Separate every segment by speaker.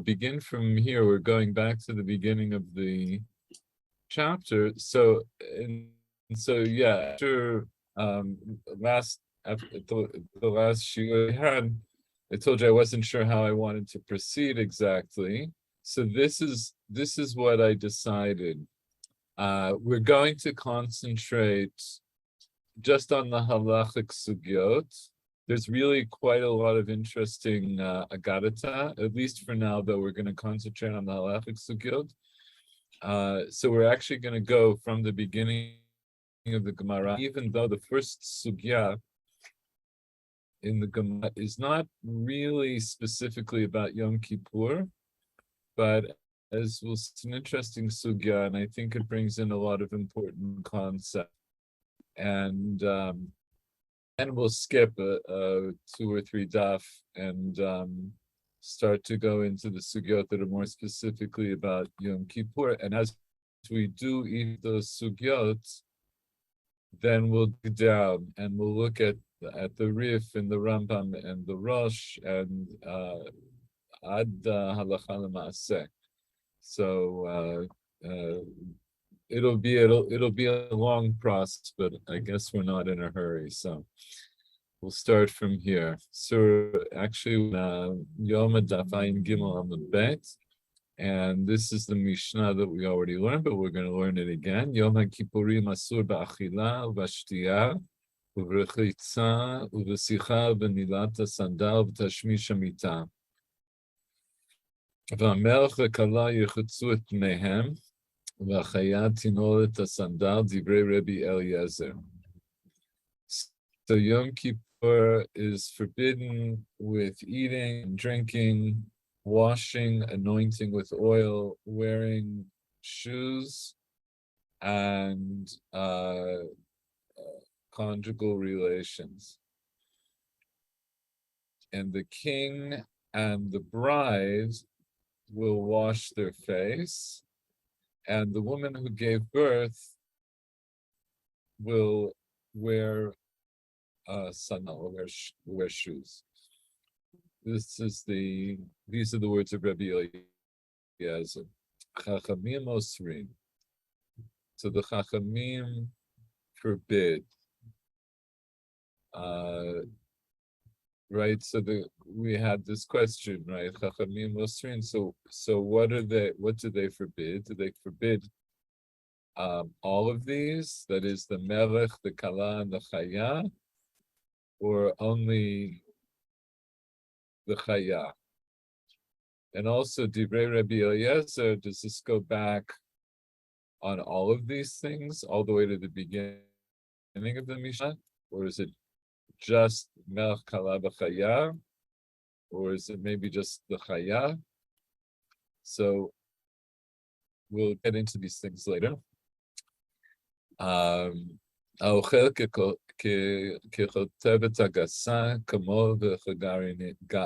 Speaker 1: begin from here. We're going back to the beginning of the chapter. So after the last shiur we had, I told you I wasn't sure how I wanted to proceed exactly. So this is what I decided. We're going to concentrate just on the halachic sugyot. There's really quite a lot of interesting agadata, at least for now, though we're going to concentrate on the halachic sugyot. So we're actually going to go from the beginning of the Gemara, even though the first sugya in the Gemara is not really specifically about Yom Kippur, but it's an interesting sugya, and I think it brings in a lot of important concepts. And we'll skip a 2 or 3 daf and start to go into the sugyot that are more specifically about Yom Kippur. And as we do eat those sugyot, then we'll go down and we'll look at the Rif and the Rambam and the Rosh and Ad Halacha L'Maaseh. So it'll be a long process, but I guess we're not in a hurry. So we'll start from here. So actually, Yoma Daf Ayin Gimel Amud Bet, and this is the Mishnah that we already learned, but we're going to learn it again. Yom Kippurim Asur Ba'achila U'Bashtiya U'B'Rechitza U'B'Sicha U'B'Nilat Sandal U'Tashmish Hamita. V'Amelech V'Kala Yirchutzu Et Pneihem V'Chaya Tinol Et Sandal Divrei Rabbi Eliezer. So Yom Kippur is forbidden with eating and drinking, washing, anointing with oil, wearing shoes, and conjugal relations. And the king and the bride will wash their face, and the woman who gave birth will wear sandal, wear shoes. These are the words of Rabbi Eliezer. Chachamim osrin. So the Chachamim forbid. Right. So we had this question, right? Chachamim osrin. So what do they forbid? Do they forbid all of these? That is the melech, the kala, and the chaya, or only the chaya? And also, Divrei Rabbi Eliezer, does this go back on all of these things, all the way to the beginning of the Mishnah? Or is it just melech, kala, b'chaya? Or is it maybe just the chaya? So we'll get into these things later. האוכל ככותבת הגסה, כמו וכגרעינתה,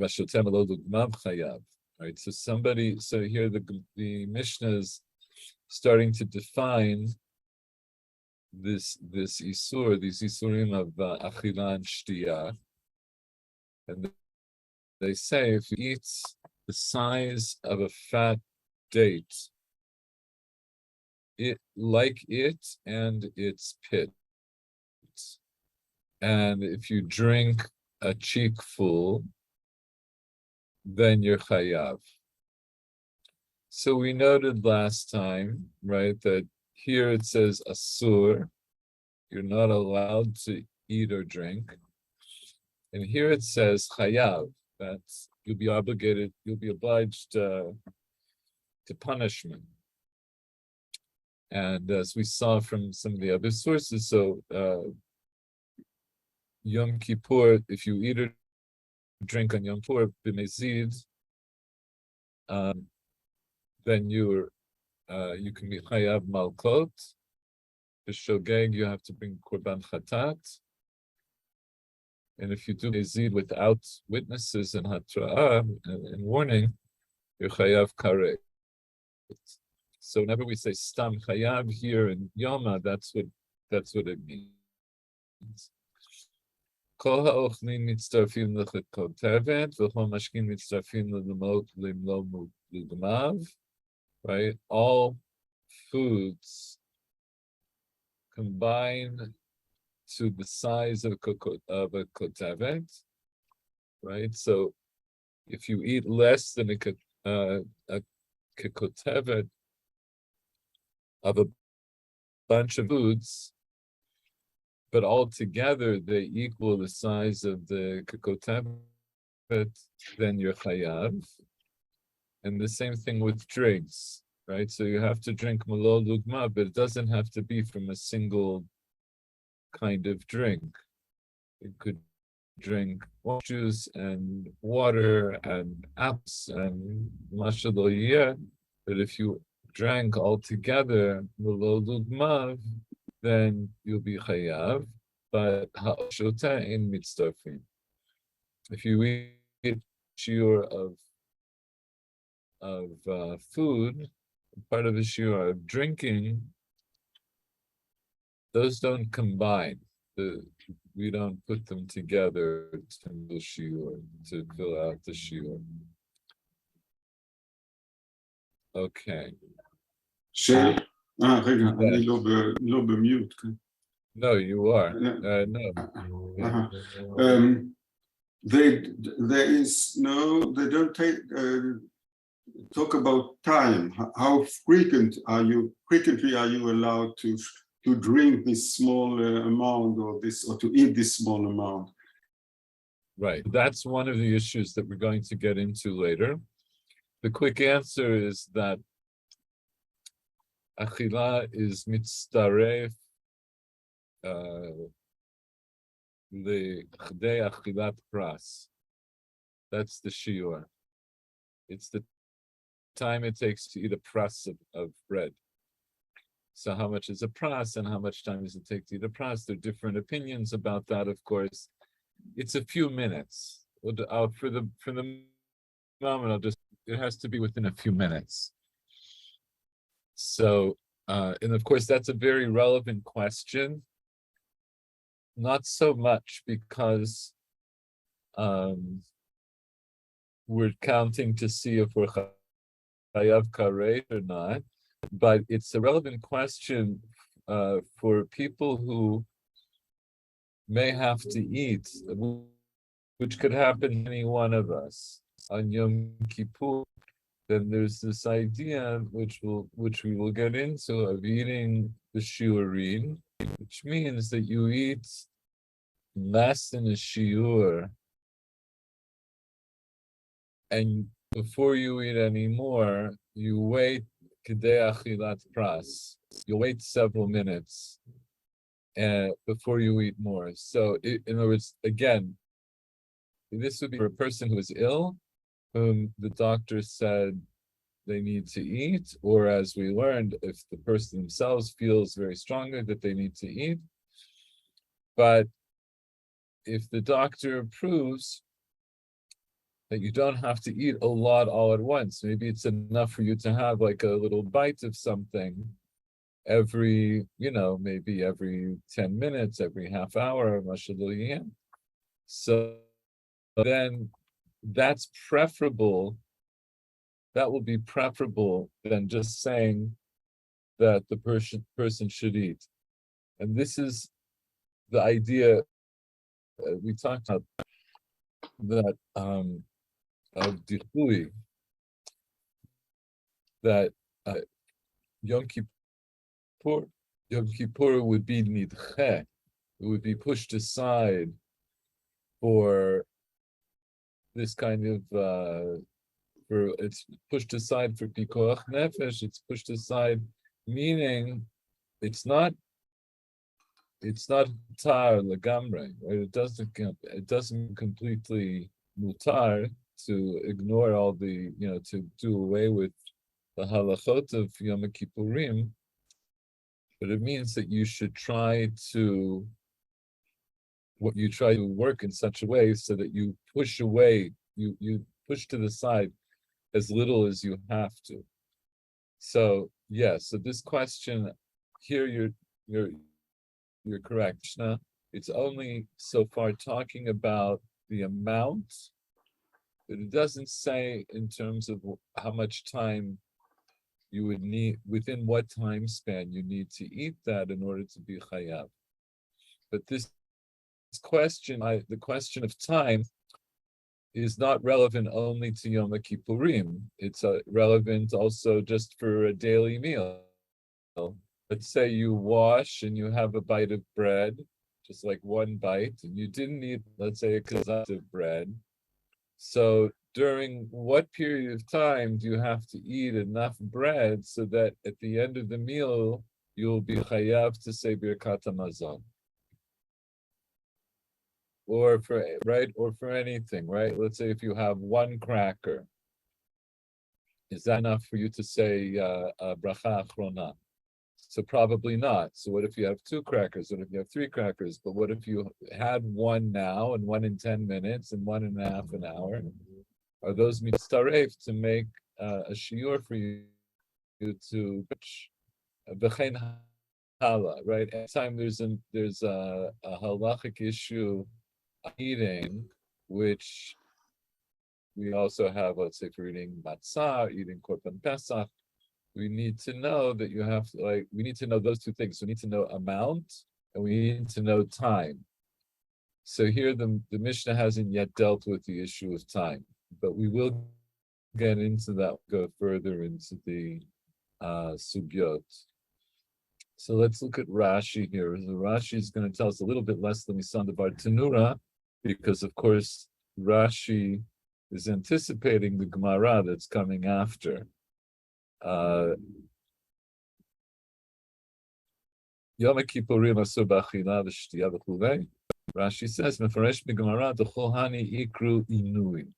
Speaker 1: והשותה מלא דוגמה חייב. Right, so here the Mishnah is starting to define this isur, these isurim of achila and shtiya, and they say if you eat the size of a fat date, it and its pit, and if you drink a cheekful, then you're chayav. So we noted last time, right, that here it says asur, you're not allowed to eat or drink, and here it says chayav, that's you'll be obliged to punishment. And as we saw from some of the other sources, so Yom Kippur, if you eat or drink on Yom Kippur b'mezid, then you can be chayav malkot. B'shogeg, you have to bring korban chatat. And if you do mezid without witnesses and hatra'ah and warning, you're chayav karet. So whenever we say stam chayav here in Yoma, that's what it means. כל האוכלים מצטרפים לכותבת, וכל משקים מצטרפים למלוא מוגמיו, right? All foods combine to the size of a kotevet, right? So if you eat less than a kotevet of a bunch of foods, but all together they equal the size of the kotevet, then you're chayav. And the same thing with drinks, right? So you have to drink malo lugma, but it doesn't have to be from a single kind of drink. You could drink orange juice and water and apples and mashallah. But if you drank all together malo lugma, then you'll be chayav. But ha'oshota in mitzvah. If you eat shiur of food, part of a shiur of drinking, those don't combine. We don't put them together to the shiur, to fill out the shiur. Okay.
Speaker 2: רגע, אני לא במיוט.
Speaker 1: No, you are. No.
Speaker 2: They don't talk about time. How frequently are you allowed to drink this small amount or to eat this small amount?
Speaker 1: Right. That's one of the issues that we're going to get into later. The quick answer is that achila is mitztaref lechdei achilat pras. That's the shiur. It's the time it takes to eat a pras of bread. So how much is a pras and how much time does it take to eat a pras? There are different opinions about that, of course. It's a few minutes. For the moment, it has to be within a few minutes. So, and of course, that's a very relevant question. Not so much because we're counting to see if we're chayav karet or not, but it's a relevant question for people who may have to eat, which could happen to any one of us on Yom Kippur. Then there's this idea, which we will get into, of eating the shiurim, which means that you eat less than a shiur, and before you eat any more, you wait kedei achilat pras. You wait several minutes before you eat more. So, in other words, again, this would be for a person who is ill, whom the doctor said they need to eat, or as we learned, if the person themselves feels very strongly that they need to eat. But if the doctor approves that you don't have to eat a lot all at once, maybe it's enough for you to have like a little bite of something every, maybe every 10 minutes, every half hour, mashallah. So then that's preferable. That will be preferable than just saying that the person should eat. And this is the idea we talked about, that of dichui, that Yom Kippur would be nidche, it would be pushed aside for this kind of it's pushed aside for pikuach nefesh. It's pushed aside, meaning it's not tar legamre, right? It doesn't completely mutar to ignore all the, to do away with the halachot of Yom Kippurim, but it means that you should try to work in such a way so that you push away, you push to the side as little as you have to. So so this question here, you're correct, Shna, it's only so far talking about the amount, but it doesn't say in terms of how much time you would need, within what time span you need to eat that in order to be chayav. But this question, the question of time, is not relevant only to Yom Kippurim. It's relevant also just for a daily meal. Let's say you wash and you have a bite of bread, just like one bite, and you didn't eat, let's say, a kazat of bread. So during what period of time do you have to eat enough bread so that at the end of the meal, you'll be chayav to say Birkat Hamazon? Or for, right, or for anything, right? Let's say if you have one cracker, is that enough for you to say bracha achrona? So probably not. So what if you have two crackers? What if you have three crackers? But what if you had one now and one in 10 minutes and one in a half an hour? Are those mitzaref to make a shiur for you to b'chein hala, right? Anytime there's a halachic issue eating, which we also have, let's say, if you're eating matzah, eating korban pesach, we need to know that you have to, like, we need to know those two things. We need to know amount and we need to know time. So here the Mishnah hasn't yet dealt with the issue of time, but we will get into that, go further into the sugyot. So let's look at Rashi here. So Rashi is going to tell us a little bit less than we saw in the Bartanura, because of course Rashi is anticipating the Gemara that's coming after. Yom Kippurim asur b'achila v'shtiya v'chulei. Rashi says, "Mefaresh b'Gemara d'chol hani ikru inui."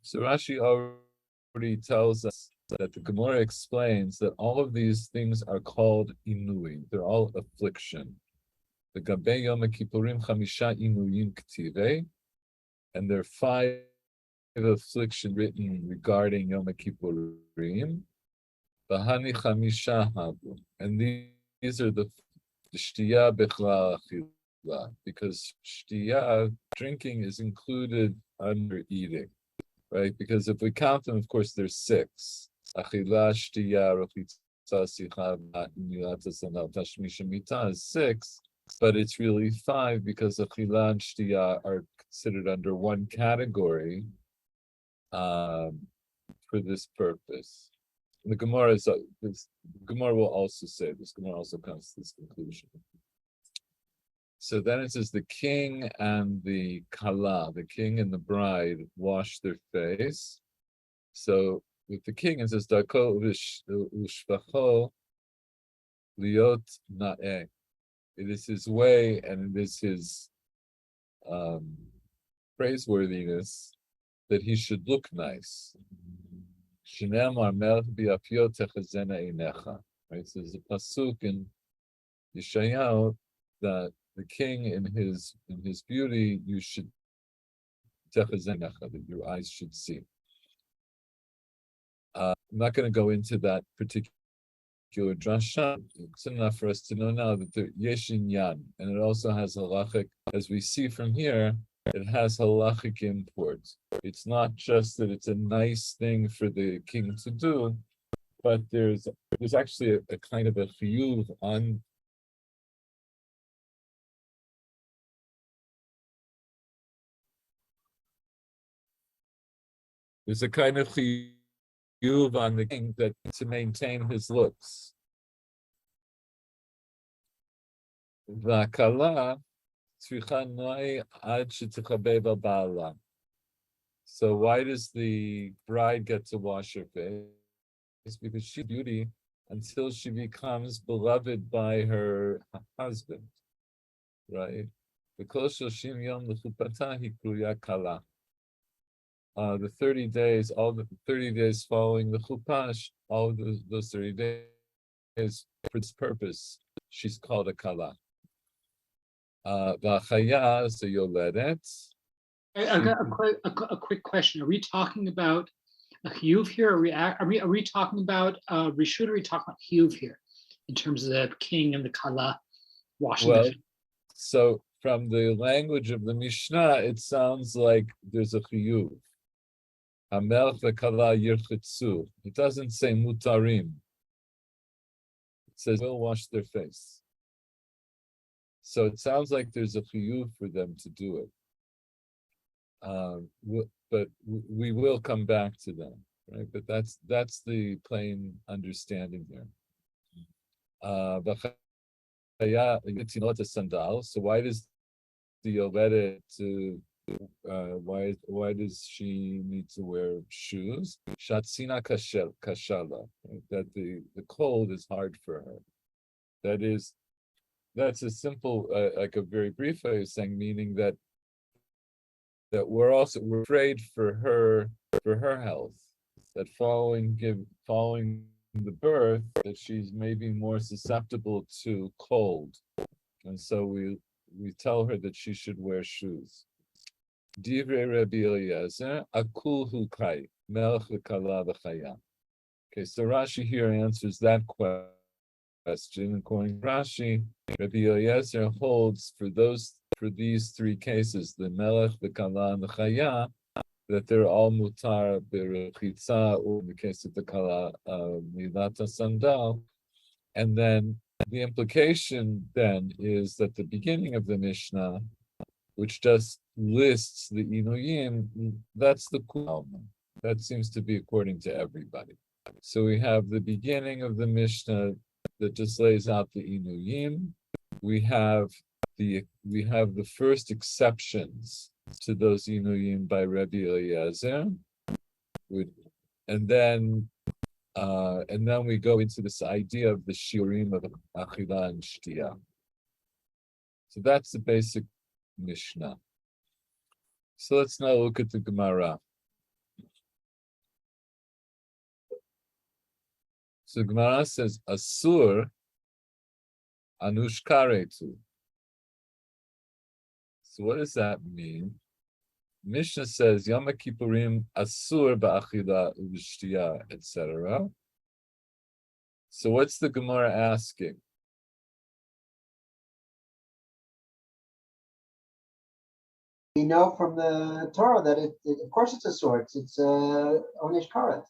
Speaker 1: So Rashi already tells us that the Gemara explains that all of these things are called inui. They're all affliction. The Gabei Yom Kippurim chamisha inuyim k'tivei, and there are 5 affliction written regarding Yom Kippurim. Bahani chamisha habu, and these are the shtiya bechla achila, because shtiya, drinking, is included under eating, right? Because if we count them, of course, there's 6. Achila, shtiya, rochitza, sicha, milata, sanal, tashmisha, mita is 6, but it's really 5 because achila and shtiya are considered under one category for this purpose. And the Gemara is this. Gemara will also say this. Gemara also comes to this conclusion. So then it says the king and the kala, the king and the bride, wash their face. So with the king, it says dako ushvacho liot nae. It is his way and it is his praiseworthiness that he should look nice. Right, so there's a pasuk in Yeshayahu that the king in his beauty you should that your eyes should see. I'm not going to go into that particular drasha. It's enough for us to know now that the yeshin yan, and it also has halachic, as we see from here, it has halachic import. It's not just that it's a nice thing for the king to do, but there's actually a kind of a chiyuv on there's a kind of chiyuv on the king that to maintain his looks. V'akala tzricha noai ad shetichabei ba'ala. So why does the bride get to wash her face? It's because she's beauty until she becomes beloved by her husband, right? The 30 days, all the 30 days following the chuppah, all of those 30 days for this purpose, she's called a kala. V'achaya, so yoledet.
Speaker 3: I got a quick question. Are we talking about a chiyuv here? Are we talking about reshut? Or are we talking about chiyuv here in terms of the king and the kala washing?
Speaker 1: Well, so from the language of the Mishnah, it sounds like there's a chiyuv. Hamelch v'kala yirchitzu. It doesn't say mutarim. It says will wash their face. So it sounds like there's a chiyuv for them to do it. But we will come back to them, right? But that's the plain understanding here. Sandal. So why does the Yoledet why does she need to wear shoes? Shatzina kashala. That the cold is hard for her. That's a simple, like a very brief way of saying, meaning that we're afraid for her health, that following the birth, that she's maybe more susceptible to cold, and so we tell her that she should wear shoes. Divrei Rabbi Eliezer, akulhu kai, melech v'kala v'chaya. Okay, so Rashi here answers that question. According to Rashi, Rabbi Eliezer holds for these three cases, the melech, the kala, and the chaya, that they're all mutar berechitza, or in the case of the kala, milata sandal. And then the implication then is that the beginning of the Mishnah, which just lists the inuyim, that's the kulma. That seems to be according to everybody. So we have the beginning of the Mishnah that just lays out the inuyim. We have the first exceptions to those inuyim by Rabbi Eliezer, and then we go into this idea of the shiurim of achila and shtiya. So that's the basic Mishnah. So let's now look at the Gemara. So the Gemara says, Asur anushkaretu. So what does that mean? Mishnah says, Yom Kippurim asur ba'achila u'b'shtiya, etc. So what's the Gemara asking?
Speaker 4: We know from the Torah that it of course it's a sword. It's Onish Karet.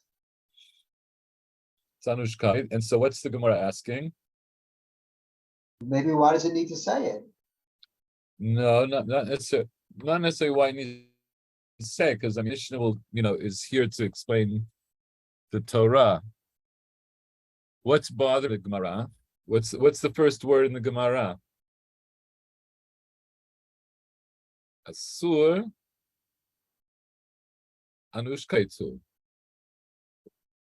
Speaker 1: It's anushkaret. And so what's the Gemara asking?
Speaker 4: Maybe why does it need to say it?
Speaker 1: No, not necessarily. Not necessarily why I need to say, because Mishnah will, is here to explain the Torah. What's bothering the Gemara? What's the first word in the Gemara? Asur anushkaitu.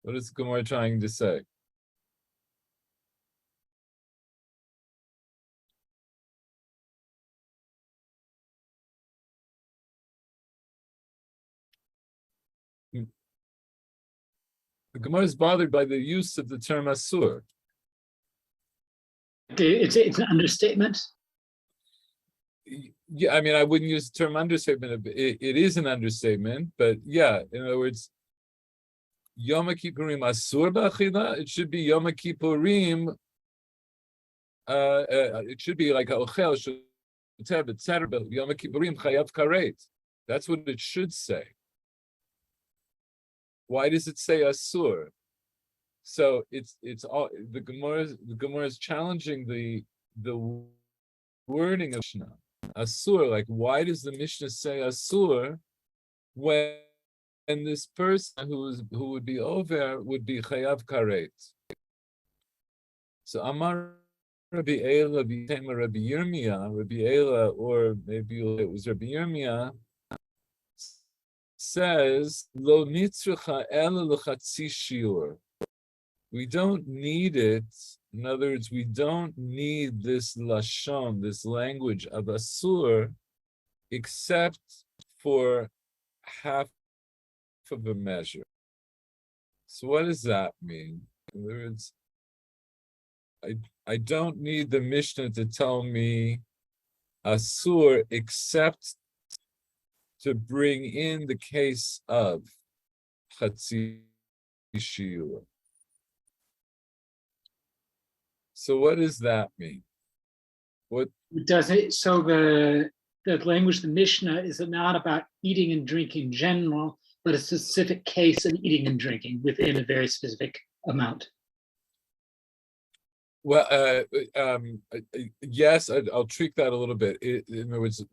Speaker 1: What is the Gemara trying to say? The Gemara is bothered by the use of the term asur.
Speaker 3: It's an understatement.
Speaker 1: Yeah, I mean, I wouldn't use the term understatement. It is an understatement, but yeah, in other words, Yom Kippurim asur b'achila. It should be Yom Kippurim. It should be like ochel shotev etc. But Yom Kippurim chayav karet. That's what it should say. Why does it say asur? So it's all the Gemara is challenging the wording of Mishnah. Asur, like why does the Mishnah say asur when this person who would be over would be chayav karet? So Amar Rabbi Ela became a Rabbi Yirmiyah, or maybe it was Rabbi Yirmiyah, says lo nitzricha ela lechatzi shiur. We don't need it. In other words, we don't need this lashon, this language of asur, except for half of a measure. So what does that mean? In other words, I don't need the Mishnah to tell me asur except to bring in the case of chatzi shiur. So what does that mean? What?
Speaker 3: Does it, so the language, the Mishnah, is not about eating and drinking in general, but a specific case of eating and drinking within a very specific amount.
Speaker 1: Well, yes, I'll tweak that a little bit. In other words,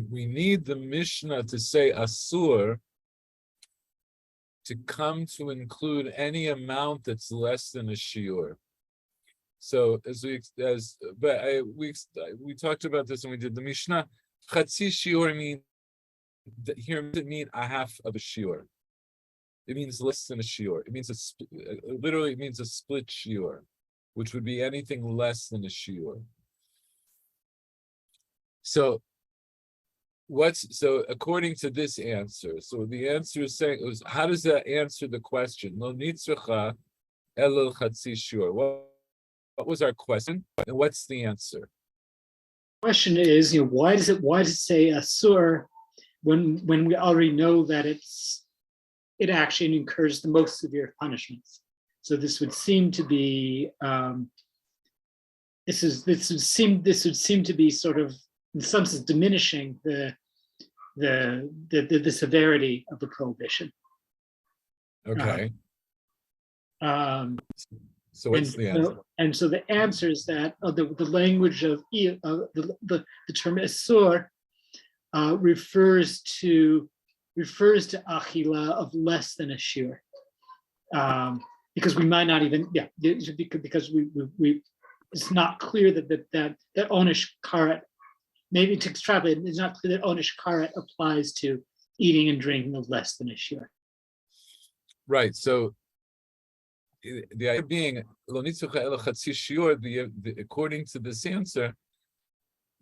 Speaker 1: we need the Mishnah to say asur to come to include any amount that's less than a shiur. So we talked about this when we did the Mishnah. Chatzi shiur means here doesn't mean a half of a shiur. It means less than a shiur. It means literally it means a split shiur, which would be anything less than a shiur. So according to this answer, so the answer is saying, how does that answer the question? Lo nitzracha elul chatzi shiur. What was our question, and what's the answer?
Speaker 3: Question is, why does it say asur when we already know that it actually incurs the most severe punishments? So this would seem to be this would seem to be sort of in some sense diminishing the severity of the prohibition.
Speaker 1: Okay. So what's the answer?
Speaker 3: And so the answer is that the language of the term asur refers to achila of less than a shiur, because we might not even because we it's not clear that onish karet, maybe to extrapolate, it's not clear that onish karet applies to eating and drinking of less than a shiur.
Speaker 1: Right. So the idea being, according to this answer,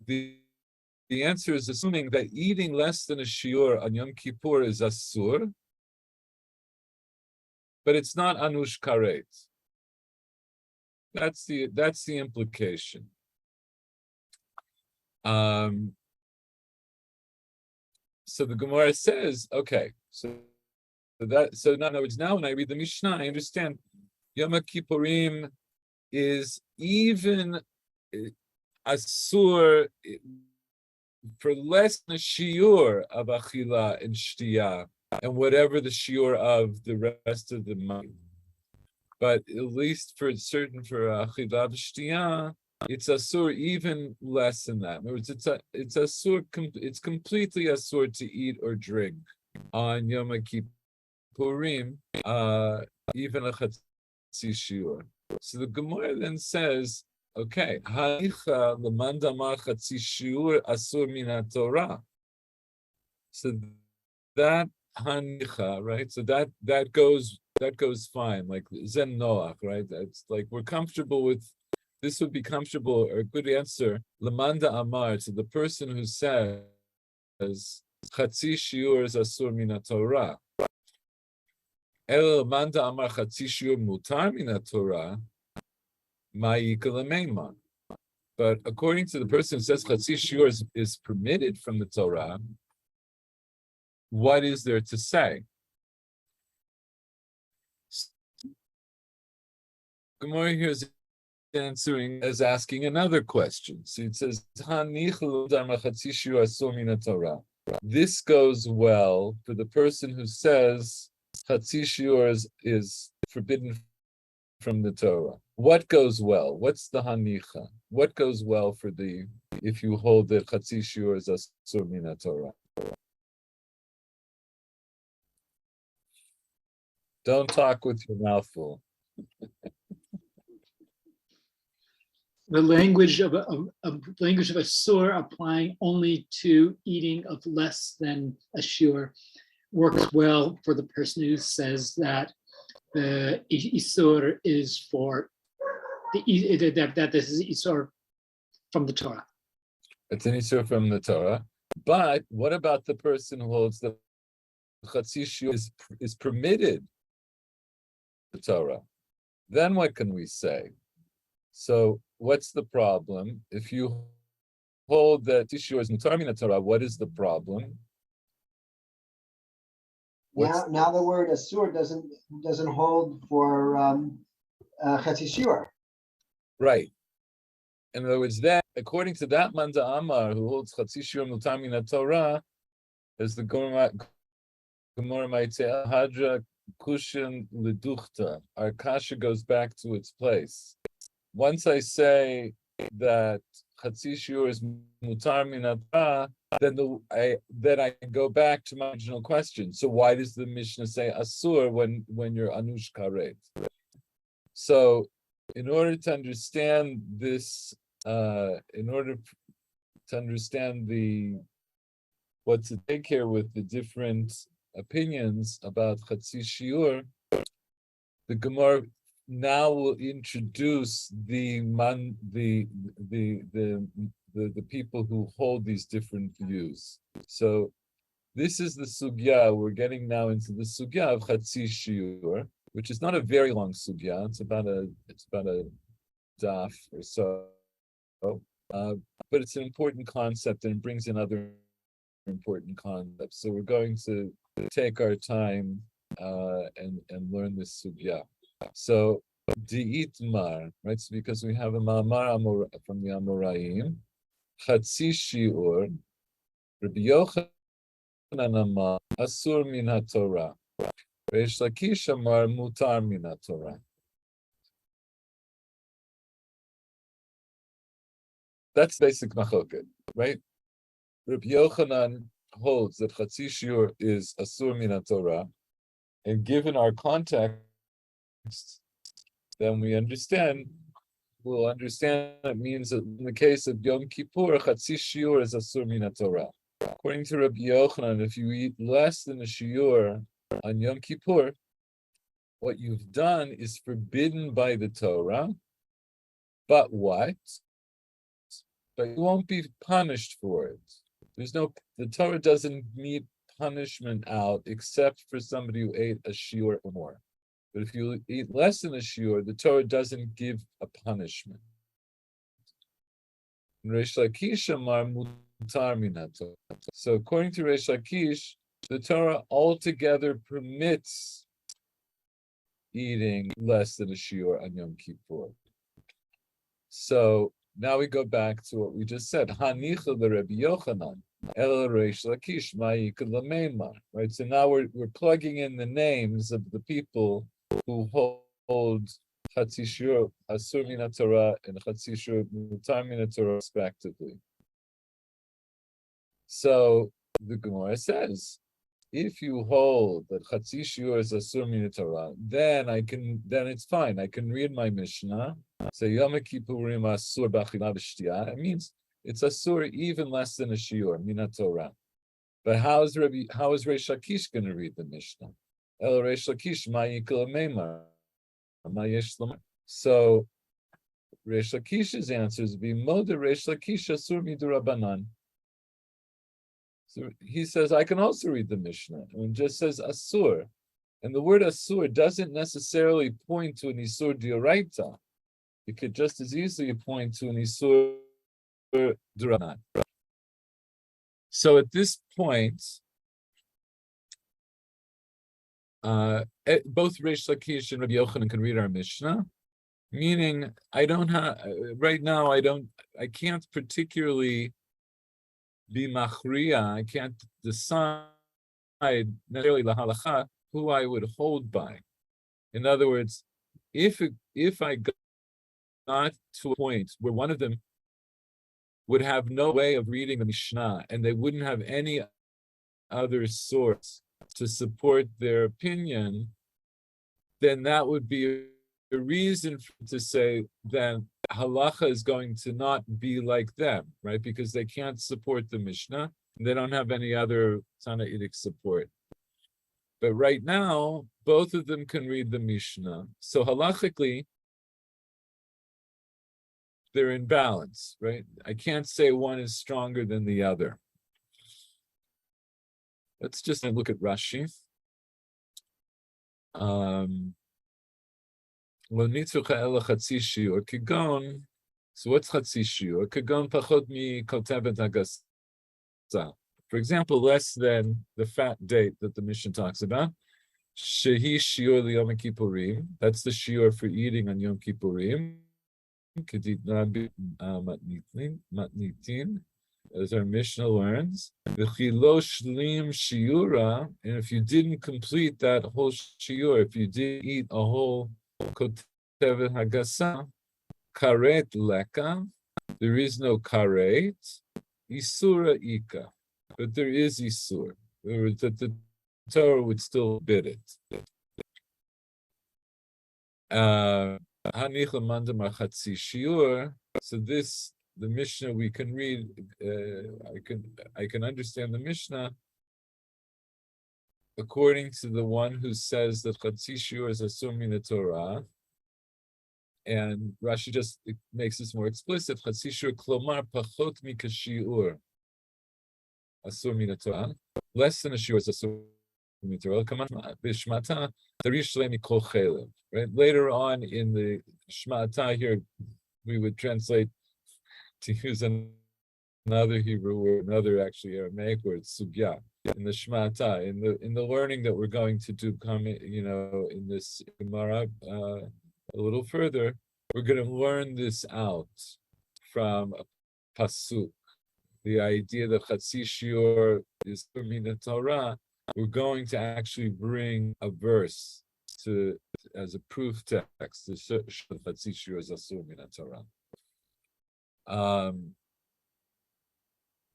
Speaker 1: the answer is assuming that eating less than a shiur on Yom Kippur is asur, but it's not anush karet. That's the implication. So the Gemara says, okay, so in other words, now when I read the Mishnah, I understand Yom Kippurim is even asur for less than a shiur of achila and shtiya, and whatever the shiur of the rest of the month. But at least for achila and shtiya, it's asur even less than that. In other words, it's asur. It's completely asur to eat or drink on Yom Kippurim, even a chatzi shiur. So the Gemara then says, okay, hanicha lemandamar chatzi shiur asur min Torah. So that hanicha, right? So that goes fine, like Zen Noach, right? That's like we're comfortable with. This would be comfortable or a good answer. Lemanda amar, to the person who says chatzi shiur is asur min Torah. El manda amar chatzi shiur mutar min Torah. But according to the person who says chatzi shiur is permitted from the Torah, what is there to say? Gemara here is answering as asking another question. So it says, this goes well for the person who says chatzi shiur is forbidden from the Torah. What goes well? What's the hanicha? What goes well for if you hold that chatzi shiur is asur min Torah? Don't talk with your mouth full.
Speaker 3: The language of asur applying only to eating of less than a shiur works well for the person who says that the isur is for that this is isur from the Torah.
Speaker 1: It's an isur from the Torah. But what about the person who holds that chatzi shiur is permitted the Torah? Then what can we say? So what's the problem? If you hold that shiur is mutar min Torah, what is the problem?
Speaker 4: Now the word asur doesn't hold for chatzi shiur.
Speaker 1: Right. In other words, that according to that Manda Amar who holds Chatzi Shiur Mutar Min HaTorah, as the Gemara might say, Hadra Kushin Leduchta, our kasha goes back to its place. Once I say that Chatzi Shiur is Mutar Min HaTorah, then I go back to my original question. So why does the Mishnah say Asur when you're Anush Karet? So in order to understand this, in order to understand what to take here with the different opinions about Chatzi Shiur, the Gemara now will introduce the people who hold these different views. So this is the sugya. We're getting now into the sugya of Chatzi Shiur, which is not a very long sugya. It's about a daf or so, but it's an important concept and it brings in other important concepts. So we're going to take our time and learn this sugya. So di'itmar, right? So because we have a ma'amar from the Amoraim, Chatzi Shiur, Rabbi Yochanan amar asur min haTorah, Reish Lakish amar mutar min haTorah. That's basic machloket, right? Rabbi Yochanan holds that Chatzi Shiur is asur min haTorah, and given our context, then we'll understand it means that in the case of Yom Kippur, Chatzi Shiur is asur min haTorah. According to Rabbi Yochanan, if you eat less than a shiur on Yom Kippur, what you've done is forbidden by the Torah, but what? But you won't be punished for it. The Torah doesn't mete punishment out except for somebody who ate a shiur or more. But if you eat less than a shiur, the Torah doesn't give a punishment. Reish Lakish amar mutar min haTorah. So according to Reish Lakish, the Torah altogether permits eating less than a shiur on Yom Kippur. So now we go back to what we just said. Hanicha the Rabbi Yochanan el Reish Lakish ma'ikad lameimar. Right. So now we're plugging in the names of the people who hold Chatzi Shiur asur min haTorah and Chatzi Shiur mutar min haTorah respectively. So the Gemara says, if you hold that Chatzi Shiur is asur min haTorah, then it's fine. I can read my Mishnah. Say Yom Kippurim asur b'achila v'shtiyah. It means it's asur even less than a shiur min haTorah. But how is Reish Lakish going to read the Mishnah? El Reish Lakish ma'ikal meimar ma'yesh lomar. So Reish Lakish's answer is b'moda Reish Lakish asur midurabanan. So he says I can also read the Mishnah and it just says asur, and the word asur doesn't necessarily point to an isur d'oraita. It could just as easily point to an isur d'rabanan. So at this point, both Reish Lakish and Rabbi Yochanan can read our Mishnah, meaning I don't have right now. I can't particularly be machriya. I can't decide necessarily la halacha who I would hold by. In other words, if I got to a point where one of them would have no way of reading the Mishnah and they wouldn't have any other source to support their opinion, then that would be a reason to say then halacha is going to not be like them, right? Because they can't support the Mishnah. They don't have any other Tanaitic support. But right now, both of them can read the Mishnah. So halachically, they're in balance, right? I can't say one is stronger than the other. Let's just look at Rashi. So what's Chatzi Shiur? Kagon pachot mi kotevet hagasa. For example, less than the fat date that the Mishnah talks about. Shehi Shiur liyom kippurim. That's the shiur for eating on Yom Kippurim. matnitin, as our Mishnah learns. V'chilo shlim shiura, and if you didn't complete that whole shiur, if you didn't eat a whole kotevet hagasa, karet leka, there is no karet, isura ika, but there is isur. That the Torah would still bid it. So this, the Mishnah we can read. I can understand the Mishnah according to the one who says that Chatzi Shiur is asur min Torah, and Rashi just makes this more explicit. Chatzi Shiur klomar pachot mikashiur asur min Torah, less than a shiur is asur. Right? Later on in the Shmata here, we would translate, to use another Hebrew word, another actually Aramaic word, sugya. In the Shmata, in the learning that we're going to do, in this Gemara a little further, we're going to learn this out from a pasuk. The idea that Chatzi Shiur is min Torah. We're going to actually bring a verse as a proof text to show that Chatzi Shiur is asur min Torah.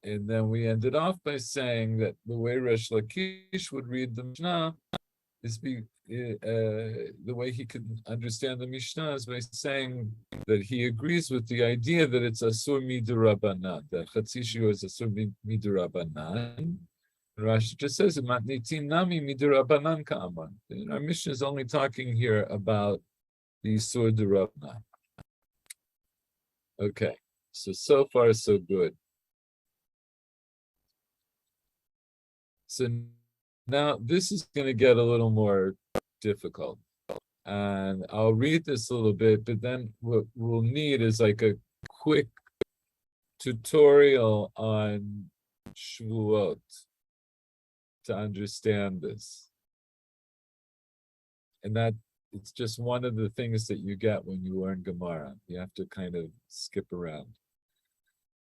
Speaker 1: And then we ended off by saying that the way Resh Lakish would read the Mishnah is the way he could understand the Mishnah is by saying that he agrees with the idea that it's asur midurabanan, that Chatzi Shiur is asur midurabanan. Rashi just says matnitin nami midurabanan ka'aman. Our Mishnah is only talking here about the isur d'Rabbanan. Okay, so far so good. So now this is going to get a little more difficult, and I'll read this a little bit, but then what we'll need is like a quick tutorial on Shvuot to understand this. And that it's just one of the things that you get when you learn Gemara. You have to kind of skip around.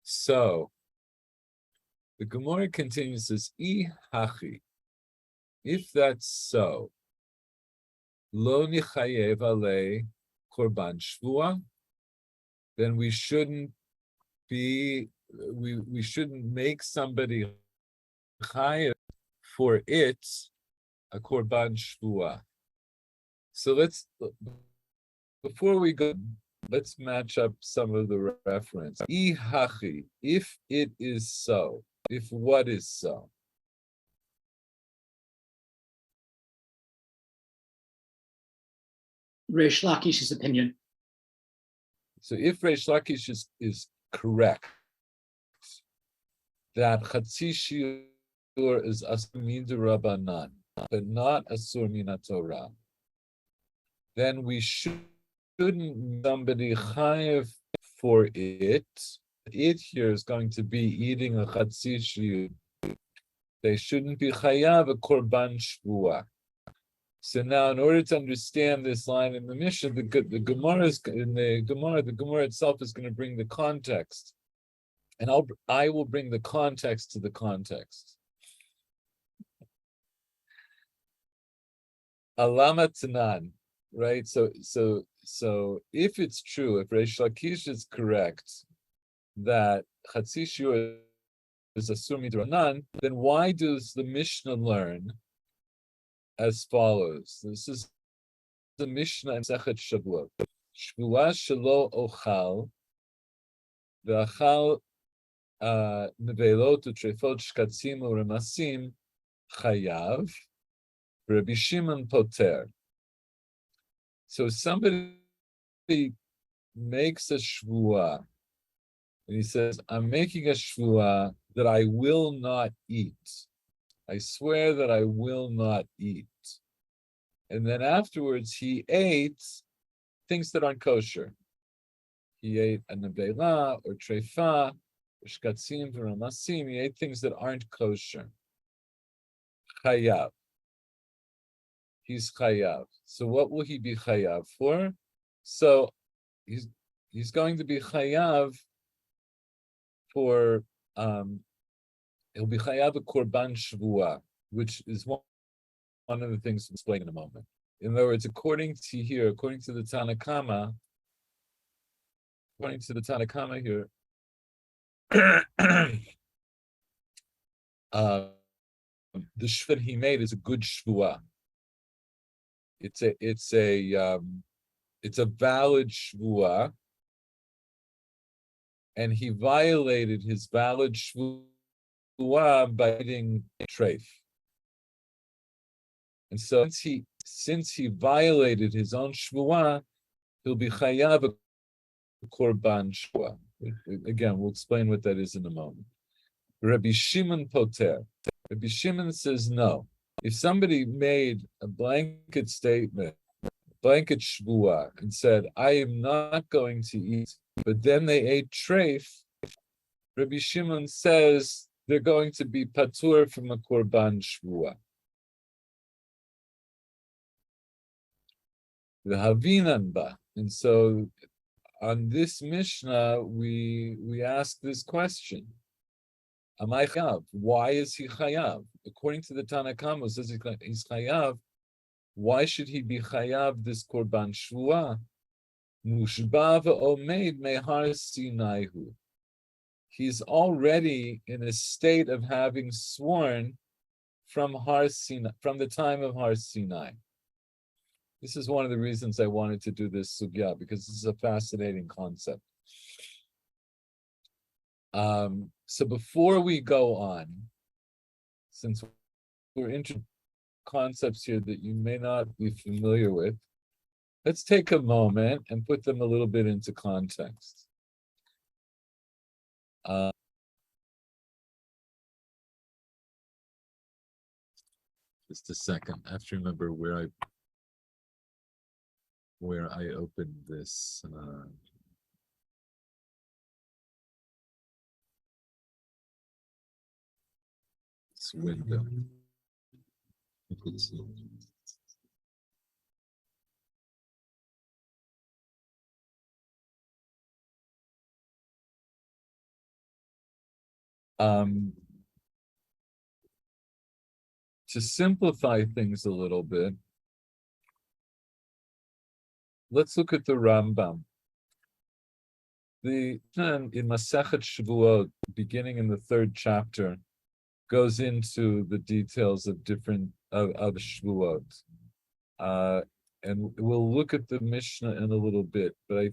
Speaker 1: So the Gemara continues, says, I hachi, if that's so, lo nichayev alei korban shvua, then we shouldn't make somebody chayev for it a korban shvua. So before we go, let's match up some of the reference. I hachi, if it is so. If what is so?
Speaker 3: Reish Lakish's opinion.
Speaker 1: So if Reish Lakish is correct, that Chatzi Shiur is asur min d'Rabbanan, but not asur min Torah, then we shouldn't somebody chayev for it. It here is going to be eating a Chatzi Shiur. They shouldn't be chayav a korban shvua. So now, in order to understand this line in the Mishnah, the Gemara itself is going to bring the context, and I will bring the context to the context. Alama Tanan, right? So if it's true, if Reish Lakish is correct, that Chatzi Shiur is asur mid'Rabbanan, then why does the Mishnah learn as follows? This is the Mishnah in Sechet Shavuot. Shvua shelo ochal, ve'achal nevelot u'trefot shkatzim u'remasim chayav, Rabbi Shimon poter. So somebody makes a shvua, and he says, I'm making a shvua that I will not eat. I swear that I will not eat. And then afterwards, he ate things that aren't kosher. He ate a nebelah or treifa, or shkatzim, or ramasim. He ate things that aren't kosher. Chayav. He's chayav. So what will he be chayav for? So he's going to be chayav for he'll be chayav a korban shvua, which is one of the things to explain in a moment. In other words, according to the Tanna Kama here, the shvua he made is a good shvua. It's a valid shvua, and he violated his valid shvua by eating treif. And so since he violated his own shvua, he'll be chayav a korban shvua. Again, we'll explain what that is in a moment. Rabbi Shimon poter. Rabbi Shimon says no. If somebody made a blanket statement, blanket shvua, and said, I am not going to eat, but then they ate treif, Rabbi Shimon says they're going to be patur from a korban shvua. The Havinanba. And so on this Mishnah, we ask this question. Am I chayav? Why is he chayav? According to the Tanna Kama, says he's chayav. Why should he be chayav this korban shvua? Mushba ve'omeid mehar sinaihu. He's already in a state of having sworn from Har Sinai, from the time of Har Sinai. This is one of the reasons I wanted to do this sugya, because this is a fascinating concept. So before we go on, since we're into concepts here that you may not be familiar with, let's take a moment and put them a little bit into context. Just a second. I have to remember where I opened this. This window. To simplify things a little bit, let's look at the Rambam. In Masechet Shavuot, beginning in the 3rd chapter, goes into the details of different of Shavuot, and we'll look at the Mishnah in a little bit. But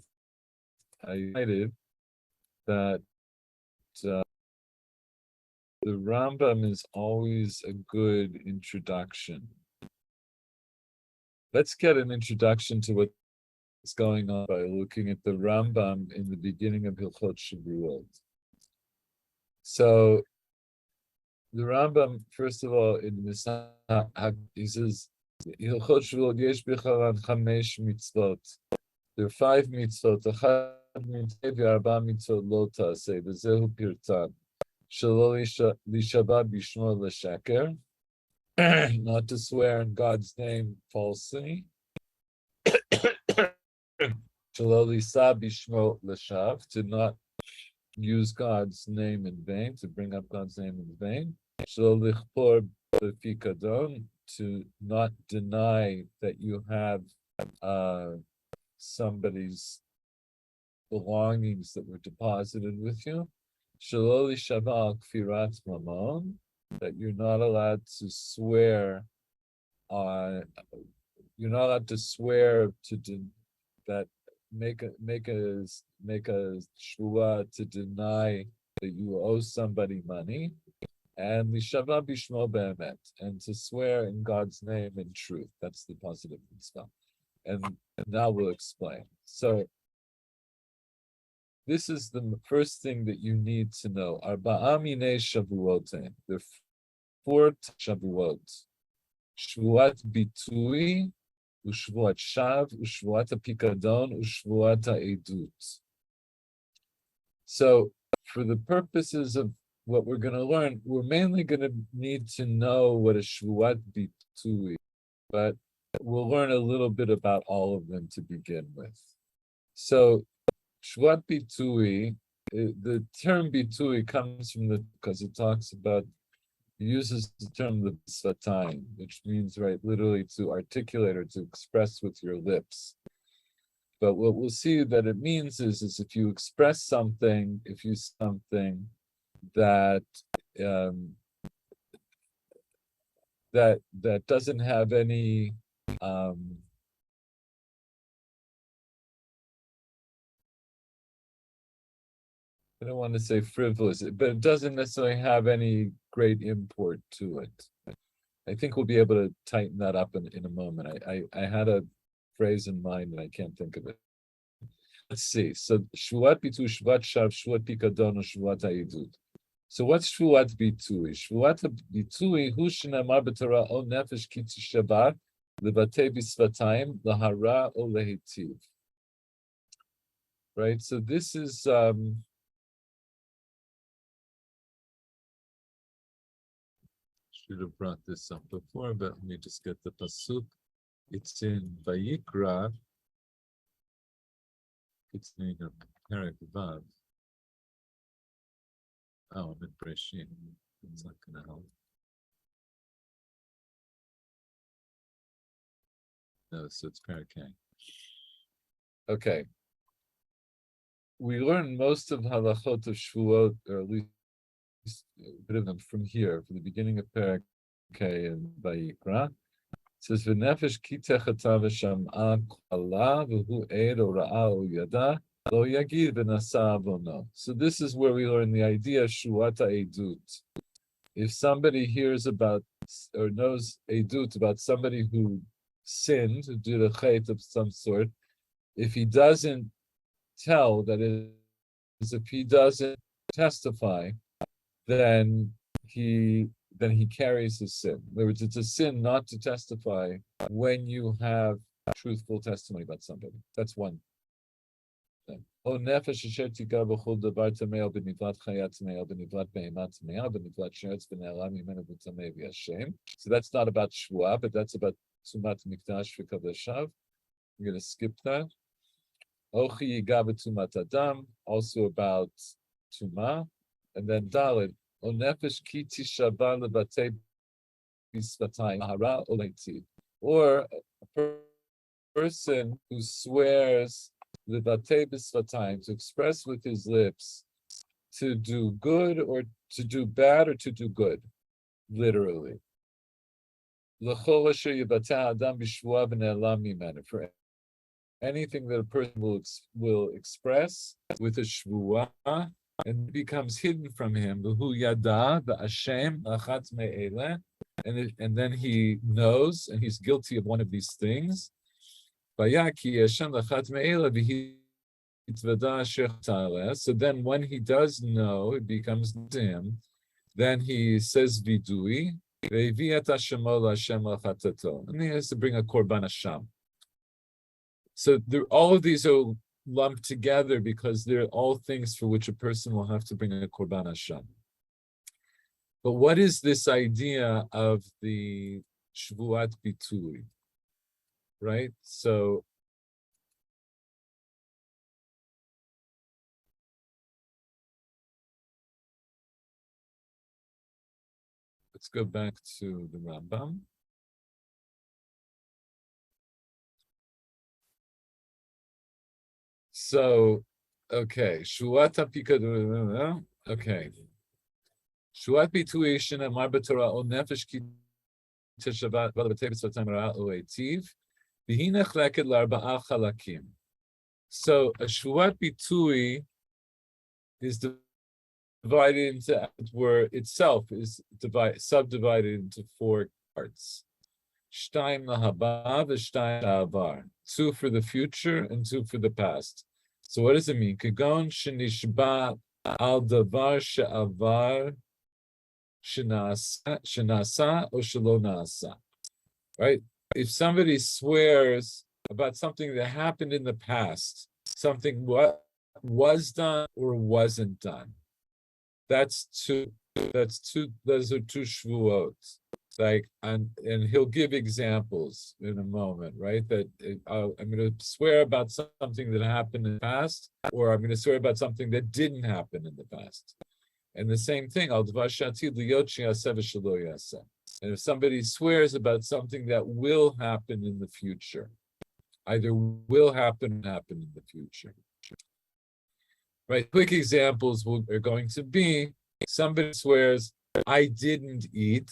Speaker 1: I decided that the Rambam is always a good introduction. Let's get an introduction to what's going on by looking at the Rambam in the beginning of Hilchot Shavuot. So the Rambam, first of all, in Mishnah, he says, Hilchot Shavuot yesh b'charan chamesh mitzvot. There are 5 mitzvot. Achad mitzvot v'arba mitzvot lo ta'aseh, v'zehu pirtan. Shelo lishabah bishmo l'shaker, not to swear in God's name falsely. Shelo lisah bishmo l'shav, to not use God's name in vain, to bring up God's name in vain. Shelo lichpor b'fikadon, to not deny that you have somebody's belongings that were deposited with you. Shelo lishavah kfirat mamon, that you're not allowed to swear on. You're not allowed to swear that make a shvua to deny that you owe somebody money, and lishavah bishmo be'emet, and to swear in God's name in truth. That's the positive mitzvah, and now we'll explain. So this is the first thing that you need to know. Arba'a minei shavuoten. There are 4 shavuot. Shvuat bitui, ushvuat shav, ushvuat apikadon, ushvuat ha'edut. So, for the purposes of what we're going to learn, we're mainly going to need to know what a shvuat bitui, but we'll learn a little bit about all of them to begin with. So, Shvat bitui, the term bitui comes from because it talks about, it uses the term the svatayim, which means, right, literally to articulate or to express with your lips. But what we'll see that it means is if you express something, if you something that that doesn't have any I don't want to say frivolous, but it doesn't necessarily have any great import to it. I think we'll be able to tighten that up in a moment. I had a phrase in mind and I can't think of it. Let's see. So shvuat bitu, shvuat shav, shvuat pikadon, shvuat hayidut. So what's shvuat bitui? Shvuat bitui hu shenamar b'Torah o nefesh ki tishabar levatei b'svatayim lahara o lehitiv. Right. So this is should have brought this up before, but let me just get the pasuk. It's in Vayikra. It's in Perek Vav. Oh, I'm in Breshit. It's not going to help. No, so it's Perek A. Okay. We learn most of halachot of Shvuot, or at least a bit of them from here, from the beginning of Perek K and Vayikra. It says, "V'nefesh ki techata v'sham'a k'ala v'hu eid o ra'a o yada lo yagid v'nasa avono." So this is where we learn the idea shuata edut. If somebody hears about or knows edut about somebody who sinned, who did a chait of some sort, if he doesn't tell, that is, if he doesn't testify, then he carries his sin. In other words, it's a sin not to testify when you have truthful testimony about somebody. That's one thing. So that's not about shvuah, but that's about tumat mikdash v'kadashav. I'm going to skip that. Ochi yigav tumat adam, also about tuma, and then dalid. Or a person who swears levatei b'svatayim, to express with his lips, to do good or to do bad or to do good, literally. For anything that a person will express with a shvuah, and it becomes hidden from him, and then he knows, and he's guilty of one of these things. So then when he does know, it becomes to him, then he says vidui, and he has to bring a korban hasham. So all of these are lumped together because they're all things for which a person will have to bring a korban hasham. But what is this idea of the shvuat bitui? Right? So let's go back to the Rambam. So, okay, shvuat pikadon. Okay, shvuat bitui shenamar b'Torah o nefesh ki teshavat v'levatei b'svatayim ra'a o eitiv v'hi nechleket l'arba'a chalakim. So a shvuat bitui is divided into, where itself is subdivided into four parts. Shtayim lahaba v'shtayim la'avar. 2 for the future and 2 for the past. So what does it mean? Kagon shenishba al davar she'avar shenasa or shelo nasa. Right? If somebody swears about something that happened in the past, something what was done or wasn't done, that's two. Those are 2 shvuot. Like, and he'll give examples in a moment, right? That I'm going to swear about something that happened in the past, or I'm going to swear about something that didn't happen in the past. And the same thing, al dvar she'atid liyot she'yaseh v'shelo yaseh. And if somebody swears about something that will happen in the future, either will happen in the future. Right? Quick examples are going to be somebody swears, I didn't eat,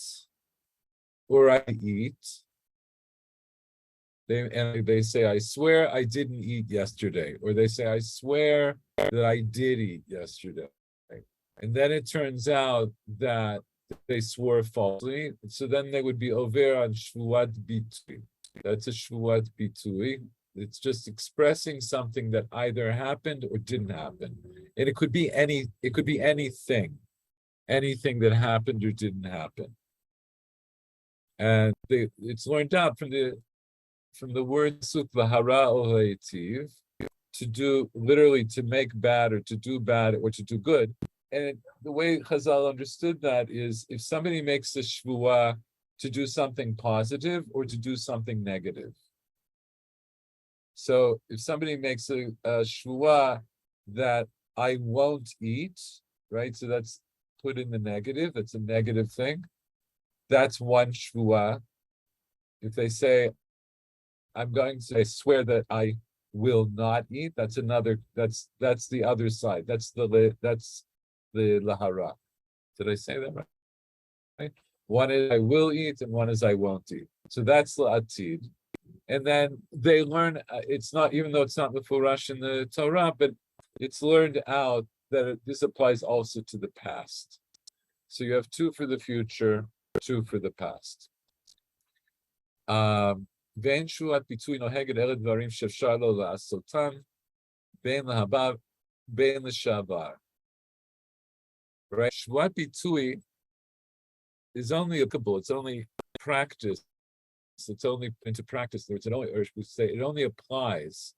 Speaker 1: or I eat. They say, I swear I didn't eat yesterday. Or they say, I swear that I did eat yesterday. And then it turns out that they swore falsely. So then they would be over on shvuat bitui. That's a shvuat bitui. It's just expressing something that either happened or didn't happen. And it could be anything that happened or didn't happen. And it's learned out from the word suk v'hara ohayitiv, to do, literally to make bad or to do bad or to do good. And the way Chazal understood that is if somebody makes a shvuah to do something positive or to do something negative. So if somebody makes a shvuah that I won't eat, right? So that's put in the negative, that's a negative thing. That's one shvuah. If they say, I swear that I will not eat, that's another, that's the other side. That's the lahara. Did I say that right? One is I will eat and one is I won't eat. So that's la'atid. And then they learn, it's not, even though it's not the furash in the Torah, but it's learned out that this applies also to the past. So you have two for the future, two for the past. Vein shuat bitui noheged ele dvarim she'efshar lo la'asotan, vein lahabar, vein l'shavar. Right? Shuat bitui is only applicable, it's only practice. It's only into practice, or we say it only applies